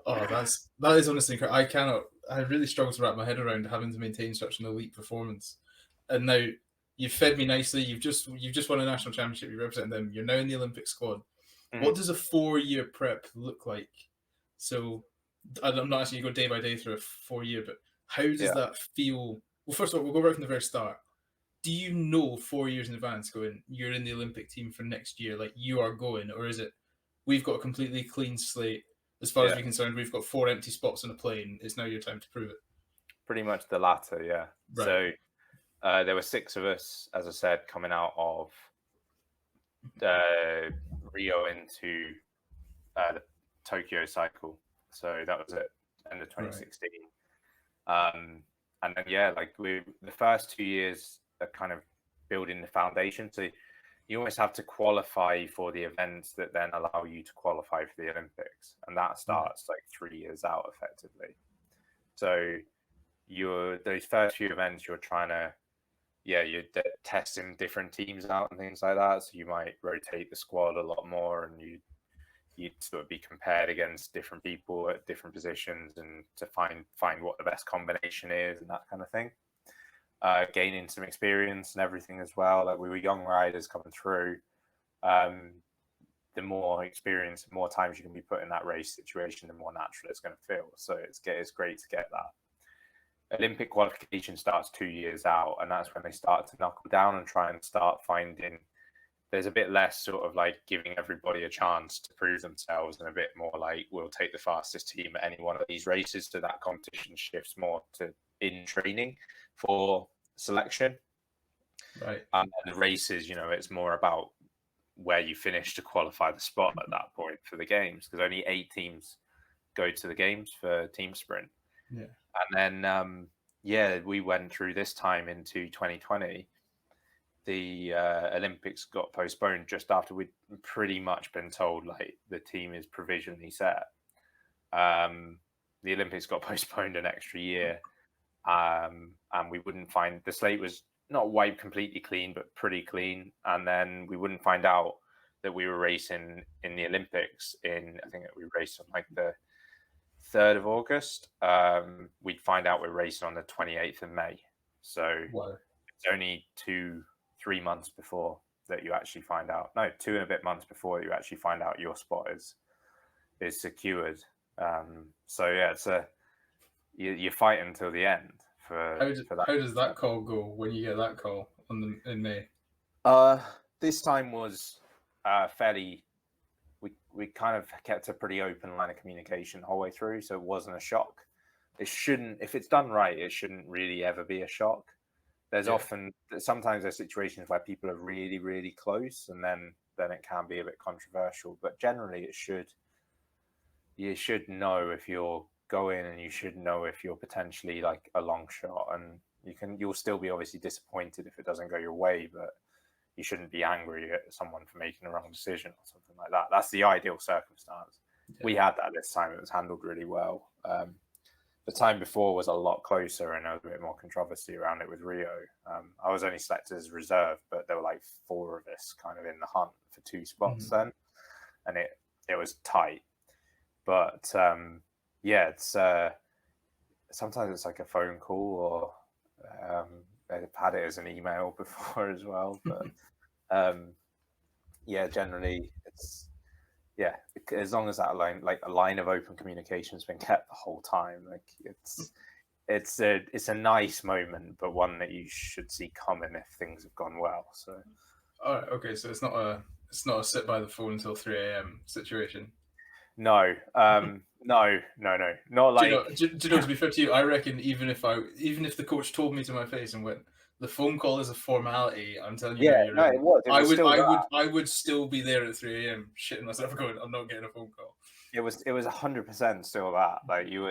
Oh, that is honestly incredible. I really struggle to wrap my head around having to maintain such an elite performance. And now you've fed me nicely. You've just won a national championship. You represent them. You're now in the Olympic squad. Mm-hmm. What does a 4-year prep look like? So I'm not asking you to go day by day through a 4-year, but how does that feel? Well, first of all, we'll go right from the very start. Do you know 4 years in advance going, you're in the Olympic team for next year, like you are going, or is it we've got a completely clean slate? As far as we're concerned, we've got 4 empty spots on a plane. It's now your time to prove it. Pretty much the latter, yeah. Right. So there were 6 of us, as I said, coming out of Rio into the Tokyo cycle. So that was at end of 2016. Right. And then the first 2 years are kind of building the foundation. So you almost have to qualify for the events that then allow you to qualify for the Olympics, and that starts like 3 years out effectively. So those first few events, you're trying to, you're testing different teams out and things like that. So you might rotate the squad a lot more, and you'd sort of be compared against different people at different positions, and to find what the best combination is and that kind of thing. Gaining some experience and everything as well. Like we were young riders coming through. The more experience, the more times you can be put in that race situation, the more natural it's going to feel. So it's great to get that. Olympic qualification starts 2 years out, and that's when they start to knuckle down and try and start finding. There's a bit less sort of like giving everybody a chance to prove themselves, and a bit more like we'll take the fastest team at any one of these races. So that competition shifts more to in training for selection. Right. And the races, it's more about where you finish to qualify the spot at that point for the games, because only 8 teams go to the games for team sprint. Yeah. And then, we went through this time into 2020. The Olympics got postponed just after we'd pretty much been told like the team is provisionally set. The Olympics got postponed an extra year. And we wouldn't find the slate was not wiped completely clean, but pretty clean. And then we wouldn't find out that we were racing in the Olympics I think we raced on like the 3rd of August. We'd find out we're racing on the 28th of May. So it's only 2-3 months before that you actually find out. No, 2 and a bit months before you actually find out your spot is secured. So yeah, it's you fight until the end for that. How does that call go when you get that call in May? This time was fairly. We kind of kept a pretty open line of communication the whole way through, so it wasn't a shock. It shouldn't, if it's done right, it shouldn't really ever be a shock. there's sometimes there's situations where people are really, really close, and then it can be a bit controversial. But generally, you should know if you're going, and you should know if you're potentially like a long shot, and you'll still be obviously disappointed if it doesn't go your way, but you shouldn't be angry at someone for making a wrong decision or something like that. That's the ideal circumstance. Yeah. We had that this time. It was handled really well. The time before was a lot closer, and there was a bit more controversy around it with Rio. I was only selected as reserve, but there were like 4 of us kind of in the hunt for 2 spots then, and it was tight. But it's sometimes it's like a phone call, or they've had it as an email before as well. But generally it's as long as that a line of open communication has been kept the whole time, like it's a nice moment, but one that you should see coming if things have gone well. So all right, okay, so it's not a sit by the phone until 3 a.m. situation. No, no, not like. Do you know, to be fair to you, I reckon even if the coach told me to my face and went, the phone call is a formality, I'm telling you, I would still be there at 3 a.m. shitting myself going, I'm not getting a phone call. It was 100% still that. Like you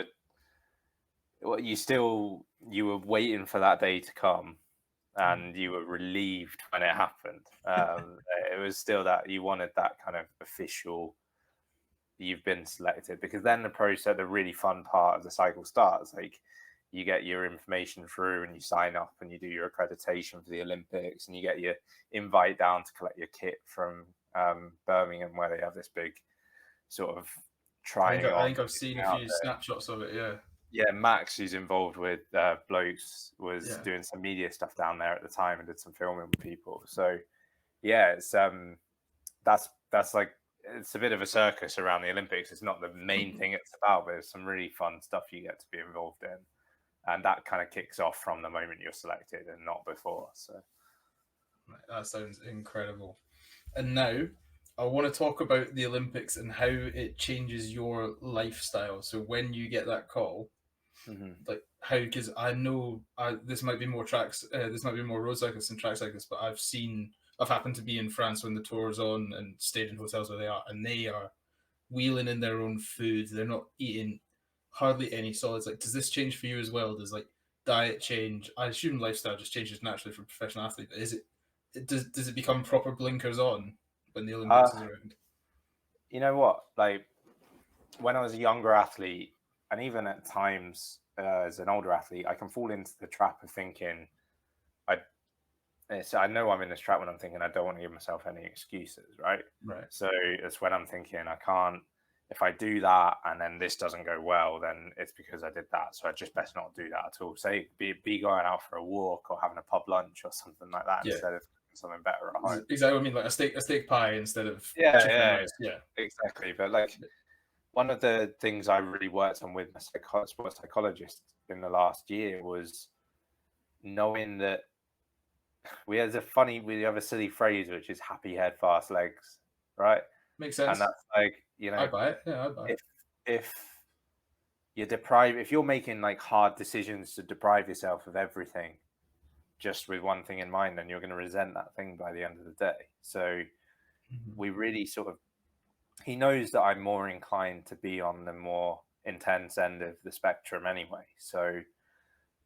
were waiting for that day to come, and you were relieved when it happened. It was still that you wanted that kind of official, you've been selected, because then the really fun part of the cycle starts. Like you get your information through, and you sign up, and you do your accreditation for the Olympics, and you get your invite down to collect your kit from Birmingham, where they have this big sort of trying. I think I've seen a few snapshots of it. Yeah, Max, who's involved with Blokes, was doing some media stuff down there at the time and did some filming with people. So yeah, it's that's like, it's a bit of a circus around the Olympics. It's not the main thing it's about, but it's some really fun stuff you get to be involved in, and that kind of kicks off from the moment you're selected and not before. So that sounds incredible. And now I want to talk about the Olympics and how it changes your lifestyle. So when you get that call, like how, because I know this might be more road cyclists and track cyclists, but I've happened to be in France when the tour's on and stayed in hotels where they are, and they are wheeling in their own food. They're not eating hardly any solids. Like, does this change for you as well? Does like diet change? I assume lifestyle just changes naturally for a professional athlete, but does it become proper blinkers on when the Olympics is around? You know what? Like when I was a younger athlete, and even at times as an older athlete, I can fall into the trap of thinking, I know I'm in this trap when I'm thinking I don't want to give myself any excuses, right? Right. So it's when I'm thinking I can't, if I do that and then this doesn't go well, then it's because I did that. So I just best not do that at all. Say be going out for a walk or having a pub lunch or something like that instead of something better at home. Exactly what I mean, like a steak pie instead of chicken and rice. Yeah, exactly. But like one of the things I really worked on with my sports psychologist in the last year was knowing that we have a silly phrase, which is happy head, fast legs, right? Makes sense. And that's like, I buy it. Yeah, I buy it. If you're making like hard decisions to deprive yourself of everything just with one thing in mind, then you're going to resent that thing by the end of the day. So we really he knows that I'm more inclined to be on the more intense end of the spectrum anyway. So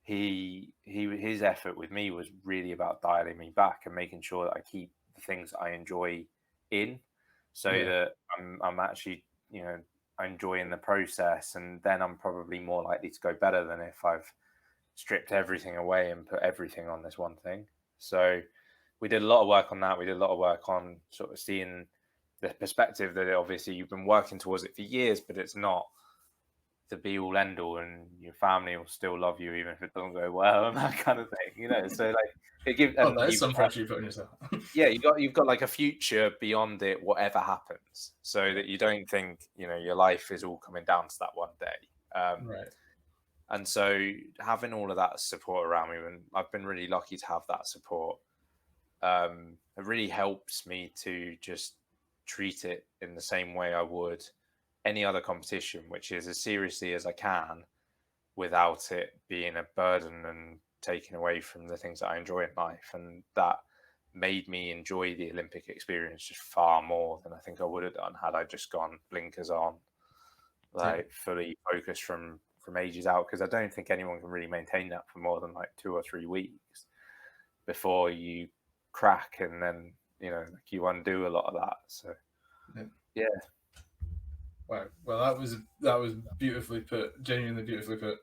his effort with me was really about dialing me back and making sure that I keep the things that I enjoy in, so that I'm actually, enjoying the process, and then I'm probably more likely to go better than if I've stripped everything away and put everything on this one thing. So we did a lot of work on that. We did a lot of work on sort of seeing the perspective that obviously you've been working towards it for years, but it's not the be all end all, and your family will still love you even if it doesn't go well and that kind of thing, So like it gives. That's some pressure you put on yourself. Yeah, you've got like a future beyond it, whatever happens, so that you don't think your life is all coming down to that one day. Right. And so having all of that support around me, and I've been really lucky to have that support, it really helps me to just treat it in the same way I would any other competition, which is as seriously as I can without it being a burden and taken away from the things that I enjoy in life, and that made me enjoy the Olympic experience just far more than I think I would have done had I just gone blinkers on, like fully focused from ages out, because I don't think anyone can really maintain that for more than like 2 or 3 weeks before you crack, and then like you undo a lot of that. So yeah. Wow. Well, that was beautifully put. Genuinely beautifully put.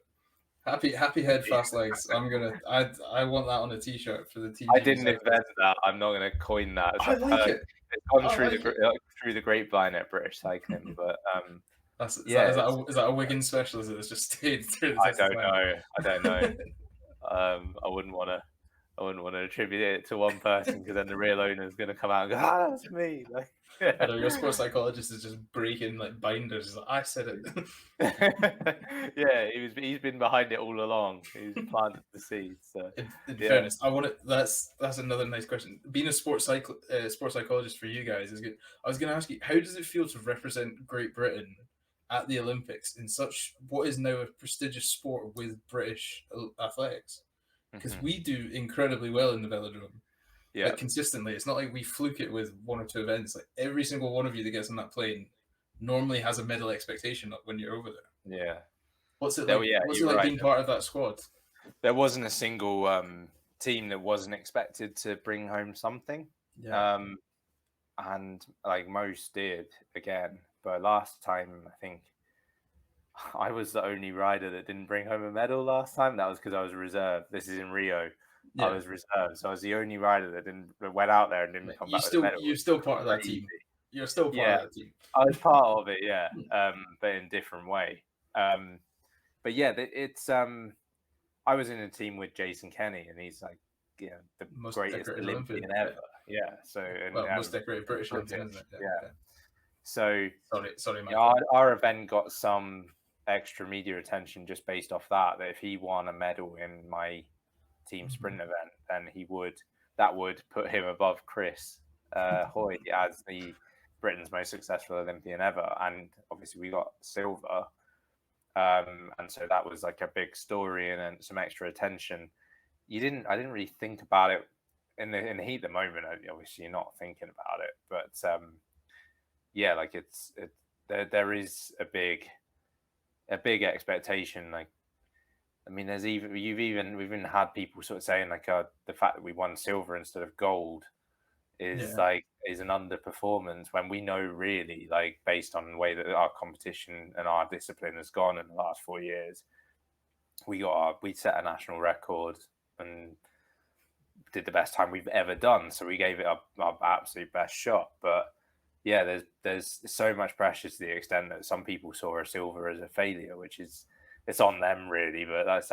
Happy head, fast legs. I want that on a t-shirt for the team. I didn't invent that. I'm not going to coin that. I like it. It's gone through the grapevine at British Cycling, but is that a Wigan specialist that's just stayed through the test? I don't know. I wouldn't want to attribute it to one person, because then the real owner is going to come out and go, that's me. Like, I know your sports psychologist is just breaking like binders. He's like, I said it. Yeah, he's been behind it all along. He's planted the seeds. So in fairness, I want it. That's another nice question. Being a sports psychologist for you guys is good. I was going to ask you, how does it feel to represent Great Britain at the Olympics in such what is now a prestigious sport with British athletics? Because we do incredibly well in the velodrome. Yeah, like consistently. It's not like we fluke it with 1 or 2 events. Like every single one of you that gets on that plane normally has a medal expectation when you're over there. Yeah. What's it like? What's it like being part of that squad? There wasn't a single team that wasn't expected to bring home something. Yeah. And like most did again, but last time I think I was the only rider that didn't bring home a medal last time. That was because I was reserved. This is in Rio. Yeah. I was reserved, so I was the only rider that went out there and didn't come back with a medal. You're still part of that team. You're still part of that team. I was part of it, yeah, but in a different way. But yeah, it's I was in a team with Jason Kenny, and he's like, the most greatest Olympian ever. Yeah. So most decorated British Olympian, isn't it? Yeah. So sorry, Mike. Our event got some extra media attention just based off that if he won a medal in my team sprint event, then that would put him above Chris Hoy as the Britain's most successful Olympian ever, and obviously we got silver, and so that was like a big story and some extra attention. I didn't really think about it in the heat of the moment. Obviously, you're not thinking about it, but yeah, like there is a big expectation. Like, I mean, we've even had people sort of saying like the fact that we won silver instead of gold is an underperformance, when we know really, like, based on the way that our competition and our discipline has gone in the last 4 years, we set a national record and did the best time we've ever done. So we gave it our absolute best shot. But yeah, there's so much pressure to the extent that some people saw a silver as a failure, which is, it's on them really, but that's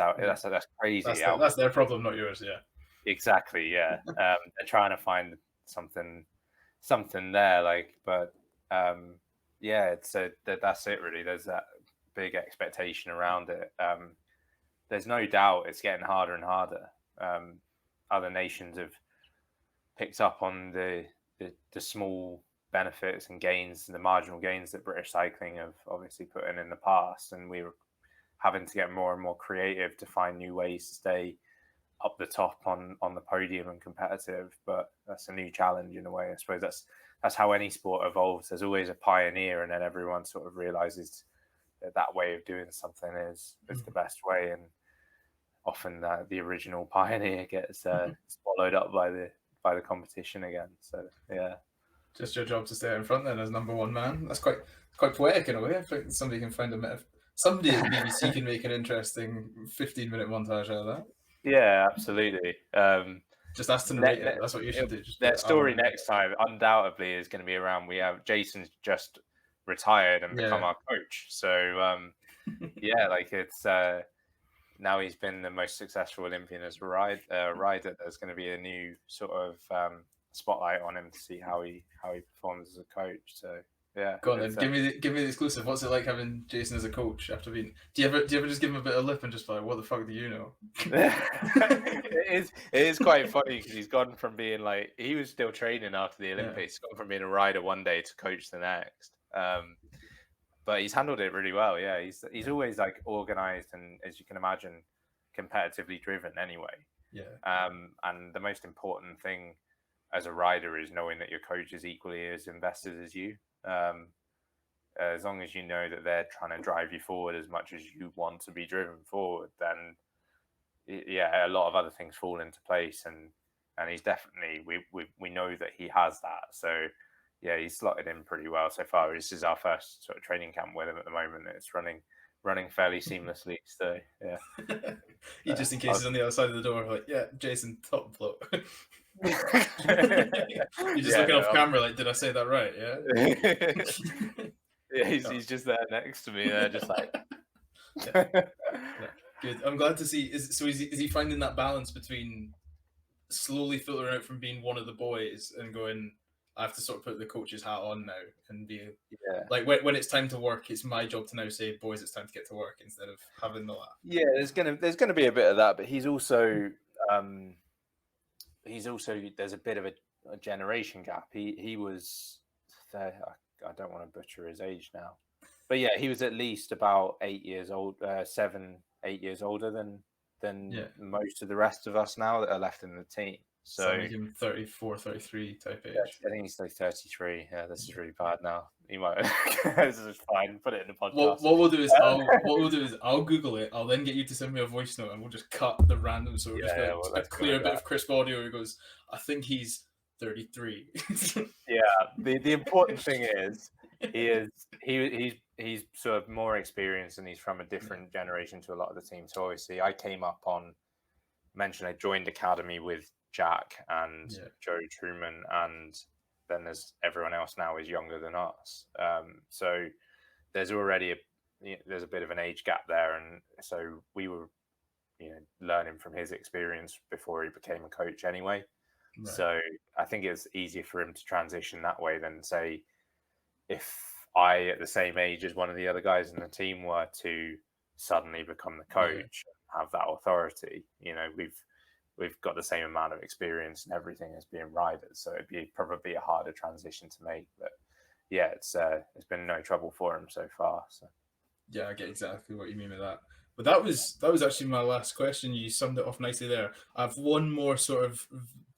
crazy. That's their problem, not yours. Yeah, exactly. Yeah, they're trying to find something there, like, but yeah, that's it really. There's that big expectation around it. There's no doubt it's getting harder and harder. Other nations have picked up on the small benefits and gains, the marginal gains that British cycling have obviously put in the past, and we were having to get more and more creative to find new ways to stay up the top on the podium and competitive. But that's a new challenge in a way. I suppose that's how any sport evolves. There's always a pioneer, and then everyone sort of realizes that way of doing something is the best way, and often the original pioneer gets swallowed up by the competition again. So yeah, just your job to stay out in front then as number one man. That's quite poetic in a way. I think somebody can find a metaphor. Somebody at BBC can make an interesting 15-minute montage out of that. Yeah, absolutely. Just ask to narrate it. That's what you should do. That story next time undoubtedly is going to be around. We have Jason's just retired and become our coach. So yeah, like it's now he's been the most successful Olympian as a rider. There's going to be a new sort of spotlight on him to see how he performs as a coach. So yeah, go on then. Give me the exclusive. What's it like having Jason as a coach after being? Do you ever just give him a bit of lip and just like, what the fuck do you know? It is quite funny because he's gone from being like, he was still training after the Olympics. He's gone from being a rider one day to coach the next. But he's handled it really well. Yeah, he's always like organized, and as you can imagine, competitively driven anyway. Yeah. And the most important thing as a rider is knowing that your coach is equally as invested as you. As long as you know that they're trying to drive you forward as much as you want to be driven forward, then yeah, a lot of other things fall into place. And he's definitely, we know that he has that. So yeah, he's slotted in pretty well so far. This is our first sort of training camp with him at the moment. It's running fairly seamlessly. So yeah. He just in case he's on the other side of the door, like, yeah, Jason, top bloke. You're just looking off camera, like, did I say that right? Yeah. Yeah, he's just there next to me. Just like. Yeah. Good. I'm glad to see. Is he finding that balance between slowly filtering out from being one of the boys and going, I have to sort of put the coach's hat on now and be like, when it's time to work, it's my job to now say, boys, it's time to get to work, instead of having the laugh. Yeah, there's gonna be a bit of that, but he's also there's a bit of a generation gap. He was I don't want to butcher his age now, but yeah, he was at least about 8 years old, 7, 8 years older than most of the rest of us now that are left in the team. So make him 34, 33 type age. I think he's like 33. Yeah, this is really bad now. You might this is fine. Put it in the podcast. What we'll do is I'll Google it. I'll then get you to send me a voice note, and we'll just cut the random a clear bit of crisp audio where he goes, I think he's 33. Yeah. The important thing is he's sort of more experienced, and he's from a different generation to a lot of the team. So obviously I came up on I joined academy with Jack and Joe Truman, and then there's everyone else now is younger than us. So there's already there's a bit of an age gap there, and so we were learning from his experience before he became a coach anyway. Right. So I think it's easier for him to transition that way than, say, if I, at the same age as one of the other guys in the team, were to suddenly become the coach and have that authority. We've got the same amount of experience and everything as being riders, so it'd be probably a harder transition to make. But yeah, it's been no trouble for him so far. So yeah, I get exactly what you mean with that. But that was actually my last question. You summed it off nicely there. I have one more sort of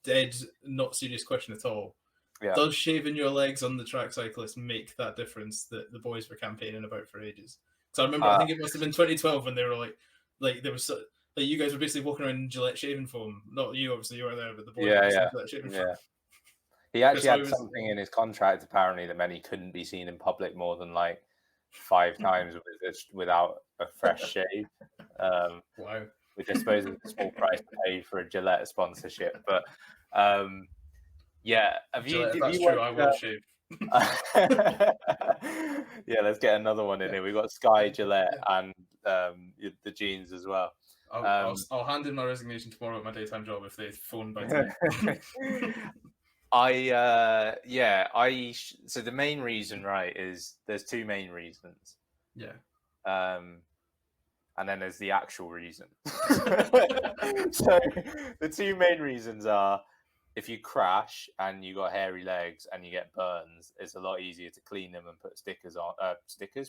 dead, not serious question at all. Yeah. Does shaving your legs on the track cyclist make that difference that the boys were campaigning about for ages? So I remember, I think it must have been 2012 when they were like there was. Like, you guys were basically walking around in Gillette shaving foam. Not you, obviously, you weren't there, but the boy. Gillette shaving foam. He actually had something in his contract, apparently, that meant he couldn't be seen in public more than like 5 times without a fresh shave. Wow. Which I suppose is a small price to pay for a Gillette sponsorship. But yeah, Gillette, if that's true, I will shave. Yeah, let's get another one in here. We've got Sky, Gillette, and the jeans as well. I'll hand in my resignation tomorrow at my daytime job if they phone by today. So the main reason, right, is there's 2 main reasons. Yeah. And then there's the actual reason. So the 2 main reasons are, if you crash and you got hairy legs and you get burns, it's a lot easier to clean them and put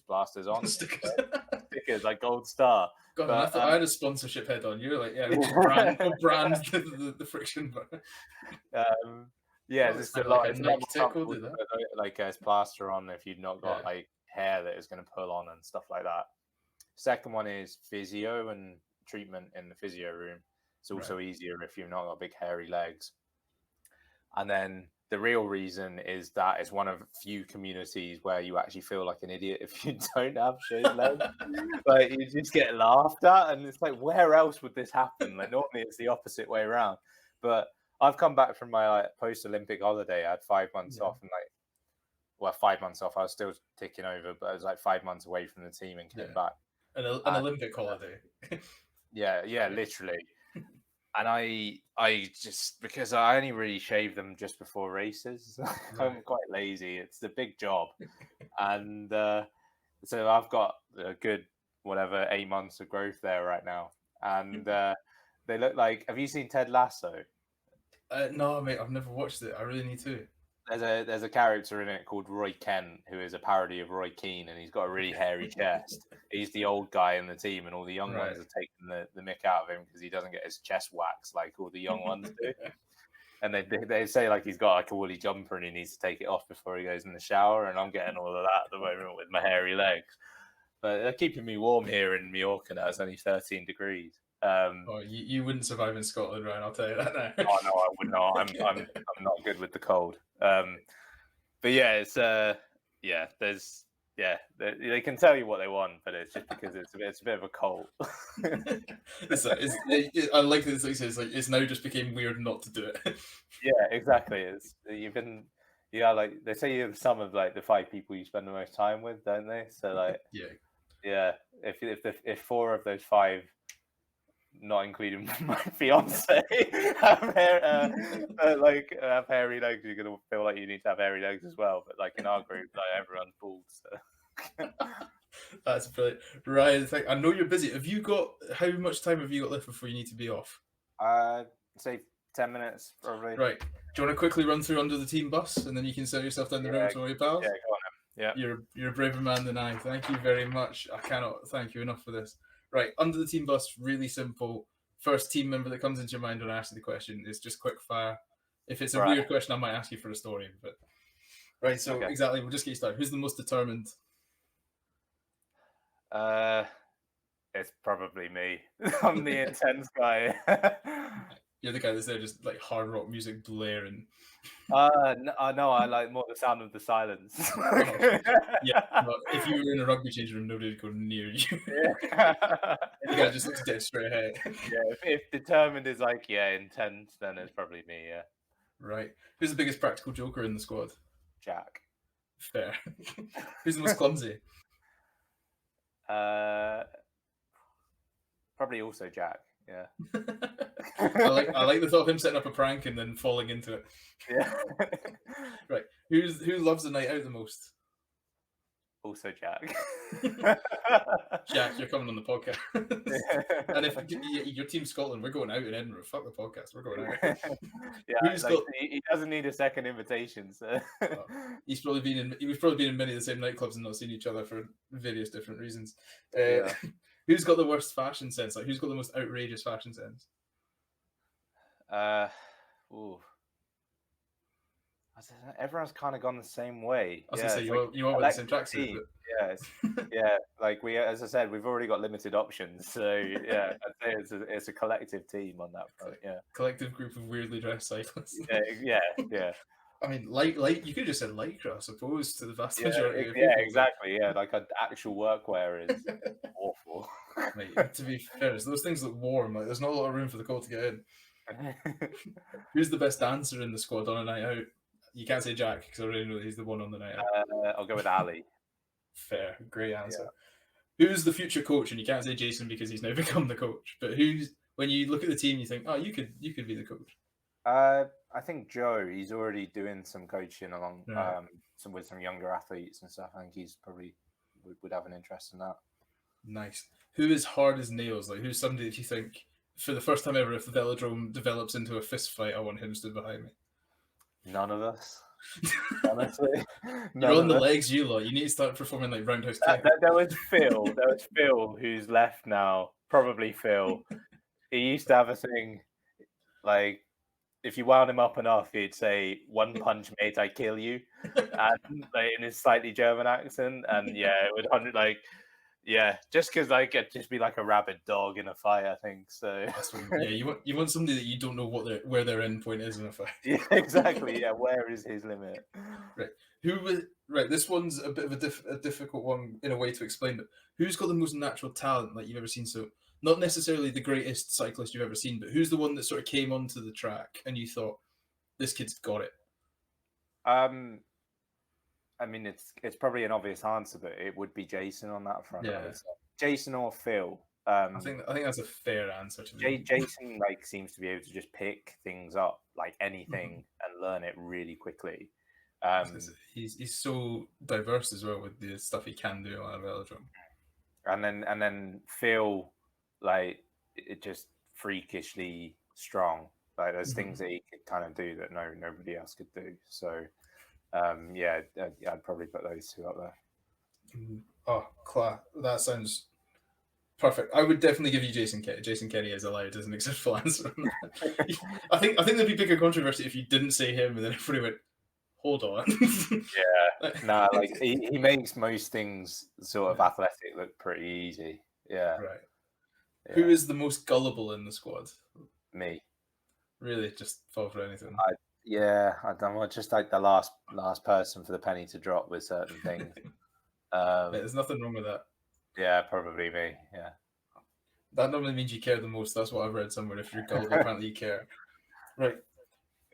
plasters on. Stickers like Gold Star. God, I thought I had a sponsorship head on. You're like, we'll brand the friction burn. It's a lot. It's not like as plaster on if you've not got like hair that is going to pull on and stuff like that. Second one is physio and treatment in the physio room. It's also easier if you've not got big hairy legs. And then the real reason is that it's one of few communities where you actually feel like an idiot if you don't have shaved legs. Like, you just get laughed at, and it's like, where else would this happen? Like, normally it's the opposite way around. But I've come back from my post-Olympic holiday. I had 5 months off, and 5 months off. I was still ticking over, but I was like 5 months away from the team and came back. An Olympic holiday. Yeah, literally. And I just, because I only really shave them just before races. I'm quite lazy. It's a big job. And so I've got a good, 8 months of growth there right now. And they look like, have you seen Ted Lasso? No, mate, I've never watched it. I really need to. There's a character in it called Roy Kent, who is a parody of Roy Keane, and he's got a really hairy chest. he's the old guy in the team, and all the young Right. ones are taking the mick out of him because he doesn't get his chest waxed like all the young ones do. And they say like he's got like a woolly jumper and he needs to take it off before he goes in the shower, and I'm getting all of that at the moment with my hairy legs. But they're keeping me warm here in Mallorca now. It's only 13 degrees. Oh, you wouldn't survive in Scotland, Ryan. I'll tell you that now. Oh no, I would not. I'm not good with the cold. But yeah, it's there's they can tell you what they want, but it's just because it's a bit of a cult. I like this. Like it's now just became weird not to do it. Yeah, exactly. Like they say you're the sum of like the 5 people you spend the most time with, don't they? So like yeah. If 4 of those 5, not including my fiance, have hairy legs, you're gonna feel like you need to have hairy legs as well. But like in our group, like everyone's bald. So. That's brilliant, Ryan. I know you're busy. How much time have you got left before you need to be off? Say 10 minutes probably. Right. Do you want to quickly run through under the team bus, and then you can set yourself down the road to all your pals? Yeah, go on. Yeah. You're a braver man than I. Thank you very much. I cannot thank you enough for this. Right, under the team bus, really simple. First team member that comes into your mind when I ask you the question is just quick fire. If it's a weird question, I might ask you for a story. But right, so exactly, we'll just get you started. Who's the most determined? It's probably me. I'm the intense guy. You're the guy that's there just like hard rock music blaring. No, I like more the sound of the silence. Yeah, but if you were in a rugby change room, nobody would go near you. The guy just looks dead straight ahead. Yeah, if determined is like intense, then it's probably me. Yeah. Right. Who's the biggest practical joker in the squad? Jack. Fair. Who's the most clumsy? Probably also Jack. Yeah. I like the thought of him setting up a prank and then falling into it. Yeah. Right. Who loves a night out the most? Also Jack. Jack, you're coming on the podcast. And if your team's Scotland, we're going out in Edinburgh. Fuck the podcast. We're going out. Yeah, he doesn't need a second invitation. So he's probably been in many of the same nightclubs and not seen each other for various different reasons. Who's got the worst fashion sense? Like, who's got the most outrageous fashion sense? Everyone's kind of gone the same way. I was gonna say you are with the same tracksuit. Yeah. Like as I said, we've already got limited options. So yeah, I'd say it's a collective team on that front. Yeah, collective group of weirdly dressed cyclists. Yeah. I mean, like you could have just said lycra, I suppose, to the vast majority of people. Yeah, exactly. Yeah, like actual workwear is awful. Mate, to be fair, those things look warm. Like, there's not a lot of room for the cold to get in. Who's the best dancer in the squad on a night out? You can't say Jack because I already know that he's the one on the night out. I'll go with Ali. Fair, great answer. Yeah. Who's the future coach? And you can't say Jason because he's now become the coach. But when you look at the team, you think, oh, you could be the coach. I think Joe. He's already doing some coaching along with some younger athletes and stuff. I think he's probably would have an interest in that. Nice. Who is hard as nails? Like, who's somebody that you think, for the first time ever, if the velodrome develops into a fist fight, I want him stood behind me? None of us. Honestly, you're on the legs, you lot. You need to start performing like roundhouse kick. There was Phil, who's left now. Probably Phil. He used to have a thing like, if you wound him up enough, he'd say, "One punch, mate, I kill you," and like, in his slightly German accent, and it would just because like it'd just be like a rabid dog in a fight, I think. So you want somebody that you don't know where their end point is in a fight. Yeah, exactly. Yeah, where is his limit? Right. This one's a bit of a difficult one in a way to explain, but who's got the most natural talent like you've ever seen? So not necessarily the greatest cyclist you've ever seen, but who's the one that sort of came onto the track and you thought, this kid's got it? I mean, it's probably an obvious answer, but it would be Jason on that front. Yeah. Jason or Phil. I think that's a fair answer to me. Jason seems to be able to just pick things up like anything and learn it really quickly. He's so diverse as well with the stuff he can do on a velodrome. And then Phil, like, it just freakishly strong. Like, there's things that he could kind of do that nobody else could do. So I'd probably put those two up there. Oh, That sounds perfect. I would definitely give you Jason Kenny. Jason Kenny is allowed as an acceptable answer. I think there'd be bigger controversy if you didn't say him, and then everybody went, "Hold on." Yeah, no, like he makes most things sort of athletic look pretty easy. Yeah. Right. Yeah. Who is the most gullible in the squad? Me? Really, just fall for anything. I'm just like the last person for the penny to drop with certain things. There's nothing wrong with that. Yeah, probably me. Yeah. That normally means you care the most. That's what I've read somewhere. If you're gullible, apparently you care. Right.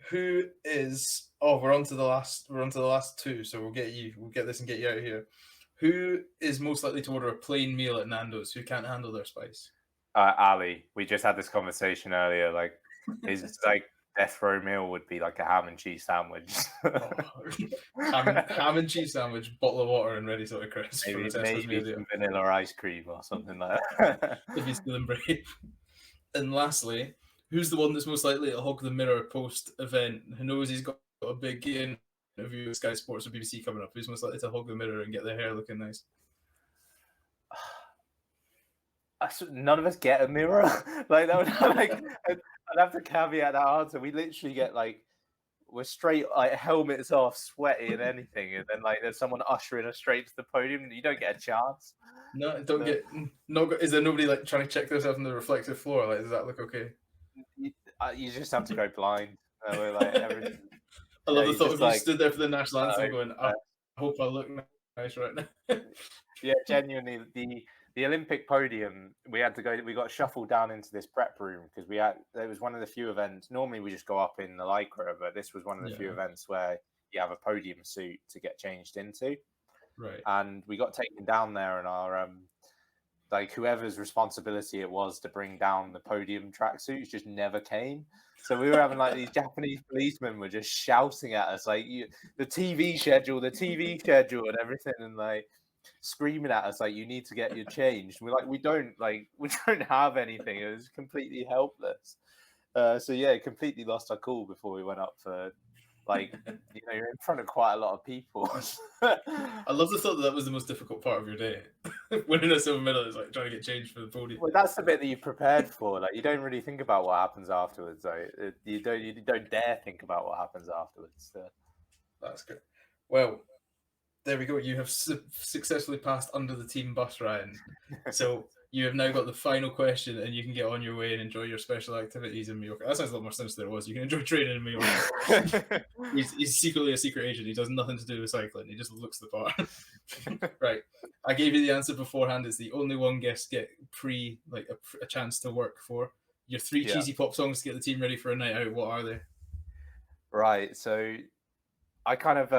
Who is? Oh, we're on to the last. We're on to the last two. So we'll get you. We'll get this and get you out of here. Who is most likely to order a plain meal at Nando's? Who can't handle their spice? Ali. We just had this conversation earlier. Like his like death row meal would be like a ham and cheese sandwich. Ham and cheese sandwich, bottle of water, and ready sort of crisps. Maybe some vanilla ice cream or something like that. If he's feeling brave. And lastly, who's the one that's most likely to hog the mirror post-event? Who knows he's got a big interview with Sky Sports or BBC coming up? Who's most likely to hog the mirror and get their hair looking nice? None of us get a mirror. Like that would like I'd have to caveat that answer. We literally get like we're straight like helmets off, sweaty and anything, and then like there's someone ushering us straight to the podium, and you don't get a chance. No, don't get. No, is there nobody like trying to check themselves on the reflective floor? Like, does that look okay? You just have to go blind. We're like everything. I love the thought of you like, stood there for the national anthem, going, "I hope I look nice right now." Yeah, genuinely, the Olympic podium, we got shuffled down into this prep room because it was one of the few events. Normally we just go up in the Lycra, but this was one of the few events where you have a podium suit to get changed into. Right. And we got taken down there, and our like whoever's responsibility it was to bring down the podium tracksuits just never came. So we were having like these Japanese policemen were just shouting at us like the TV schedule, and everything, and like screaming at us like you need to get your changed. We're like we don't have anything. It was completely helpless. So yeah, completely lost our cool before we went up for like you're in front of quite a lot of people. I love the thought that was the most difficult part of your day. Winning a silver medal is like trying to get changed for the podium. Well, that's the bit that you prepared for. Like you don't really think about what happens afterwards. Like, you don't dare think about what happens afterwards. So. That's good. Well, there we go. You have successfully passed under the team bus, Ryan. So you have now got the final question, and you can get on your way and enjoy your special activities in Mallorca. That sounds a lot more sinister than it was. You can enjoy training in Mallorca. he's secretly a secret agent. He does nothing to do with cycling. He just looks the part. Right. I gave you the answer beforehand. It's the only one guest get a chance to work for. Your three cheesy pop songs to get the team ready for a night out. What are they? Right. So I kind of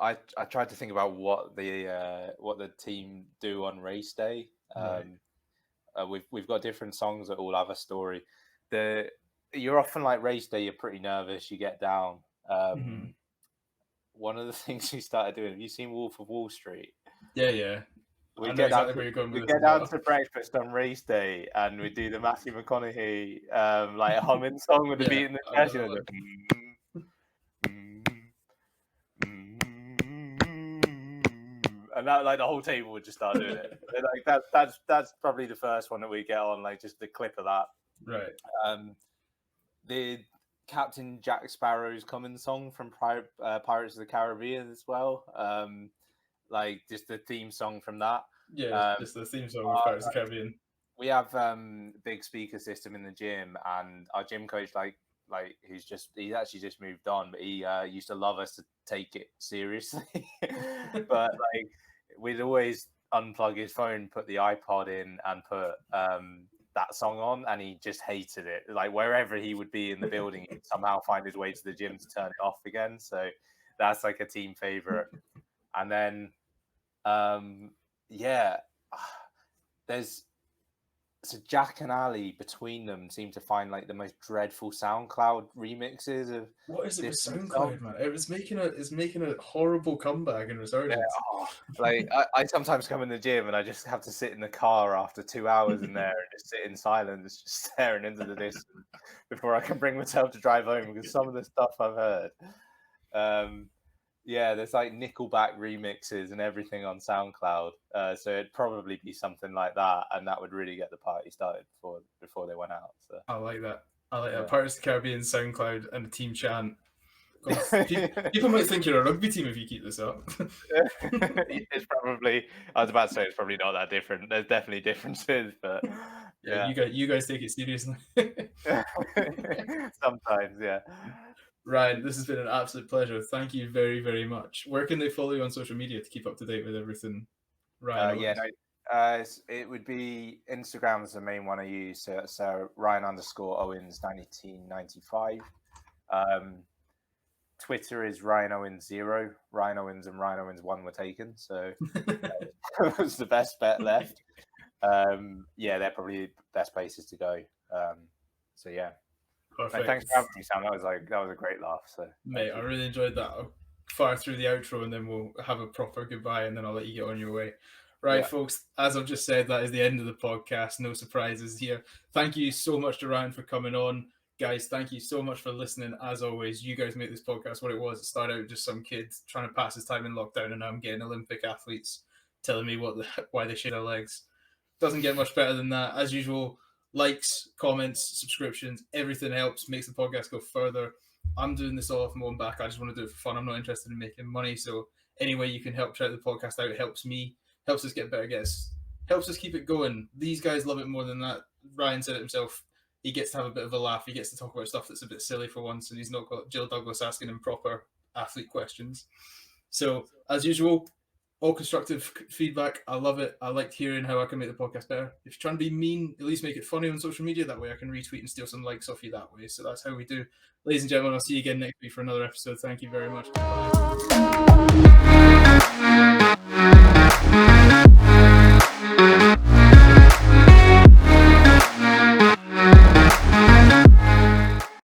I tried to think about what the team do on race day. We've got different songs that all have a story. You're often like race day, you're pretty nervous, you get down. One of the things we started doing, have you seen Wolf of Wall Street? Yeah. We get down to breakfast on race day, and we do the Matthew McConaughey like humming song with the beat in the chest. And that like the whole table would just start doing it. Like that's probably the first one that we get on, like just the clip of that. Right. The Captain Jack Sparrow's Common song from Pirates of the Caribbean as well. Like just the theme song from that. Yeah, just the theme song of Pirates of the Caribbean. We have big speaker system in the gym, and our gym coach like he's actually just moved on, but he used to love us to take it seriously. But like we'd always unplug his phone, put the iPod in, and put that song on, and he just hated it. Like wherever he would be in the building, he'd somehow find his way to the gym to turn it off again. So that's like a team favorite. And then so Jack and Ali between them seem to find like the most dreadful SoundCloud remixes of what is it with SoundCloud, man? It's making a horrible comeback and resurgence. Yeah, like I sometimes come in the gym and I just have to sit in the car after 2 hours in there and just sit in silence, just staring into the distance before I can bring myself to drive home because some of the stuff I've heard. Yeah, there's like Nickelback remixes and everything on SoundCloud. So it'd probably be something like that, and that would really get the party started before they went out. So I like that. I like Yeah. that. Pirates of the Caribbean, SoundCloud, and a team chant. God, people might think you're a rugby team if you keep this up. It's probably. I was about to say it's probably not that different. There's definitely differences, but Yeah, you guys take it seriously. Sometimes, yeah. Ryan, this has been an absolute pleasure. Thank you very, very much. Where can they follow you on social media to keep up to date with everything? Ryan, Yeah, no, it would be Instagram is the main one I use. So Ryan_Owens 1995. Twitter is Ryan Owens 0. Ryan Owens and Ryan Owens 1 were taken, so that was the best bet left. Yeah, they're probably the best places to go. So yeah. Perfect. Thanks for having me, Sam. That was a great laugh. So mate, I really enjoyed that. I'll fire through the outro and then we'll have a proper goodbye and then I'll let you get on your way. Right, folks, as I've just said, that is the end of the podcast. No surprises here. Thank you so much to Ryan for coming on. Guys, thank you so much for listening. As always, you guys make this podcast what it was. It started out just some kid trying to pass his time in lockdown, and now I'm getting Olympic athletes telling me why they shave their legs. Doesn't get much better than that. As usual, likes, comments, subscriptions, everything helps, makes the podcast go further. I'm doing this all off my own back. I just want to do it for fun. I'm not interested in making money. So any way you can help shout the podcast out, it helps me, helps us get better guests, helps us keep it going. These guys love it more than that. Ryan said it himself. He gets to have a bit of a laugh. He gets to talk about stuff that's a bit silly for once, and he's not got Jill Douglas asking him proper athlete questions. So, as usual, all constructive feedback. I love it. I liked hearing how I can make the podcast better. If you're trying to be mean, at least make it funny on social media. That way I can retweet and steal some likes off you that way. So that's how we do. Ladies and gentlemen, I'll see you again next week for another episode. Thank you very much. Bye.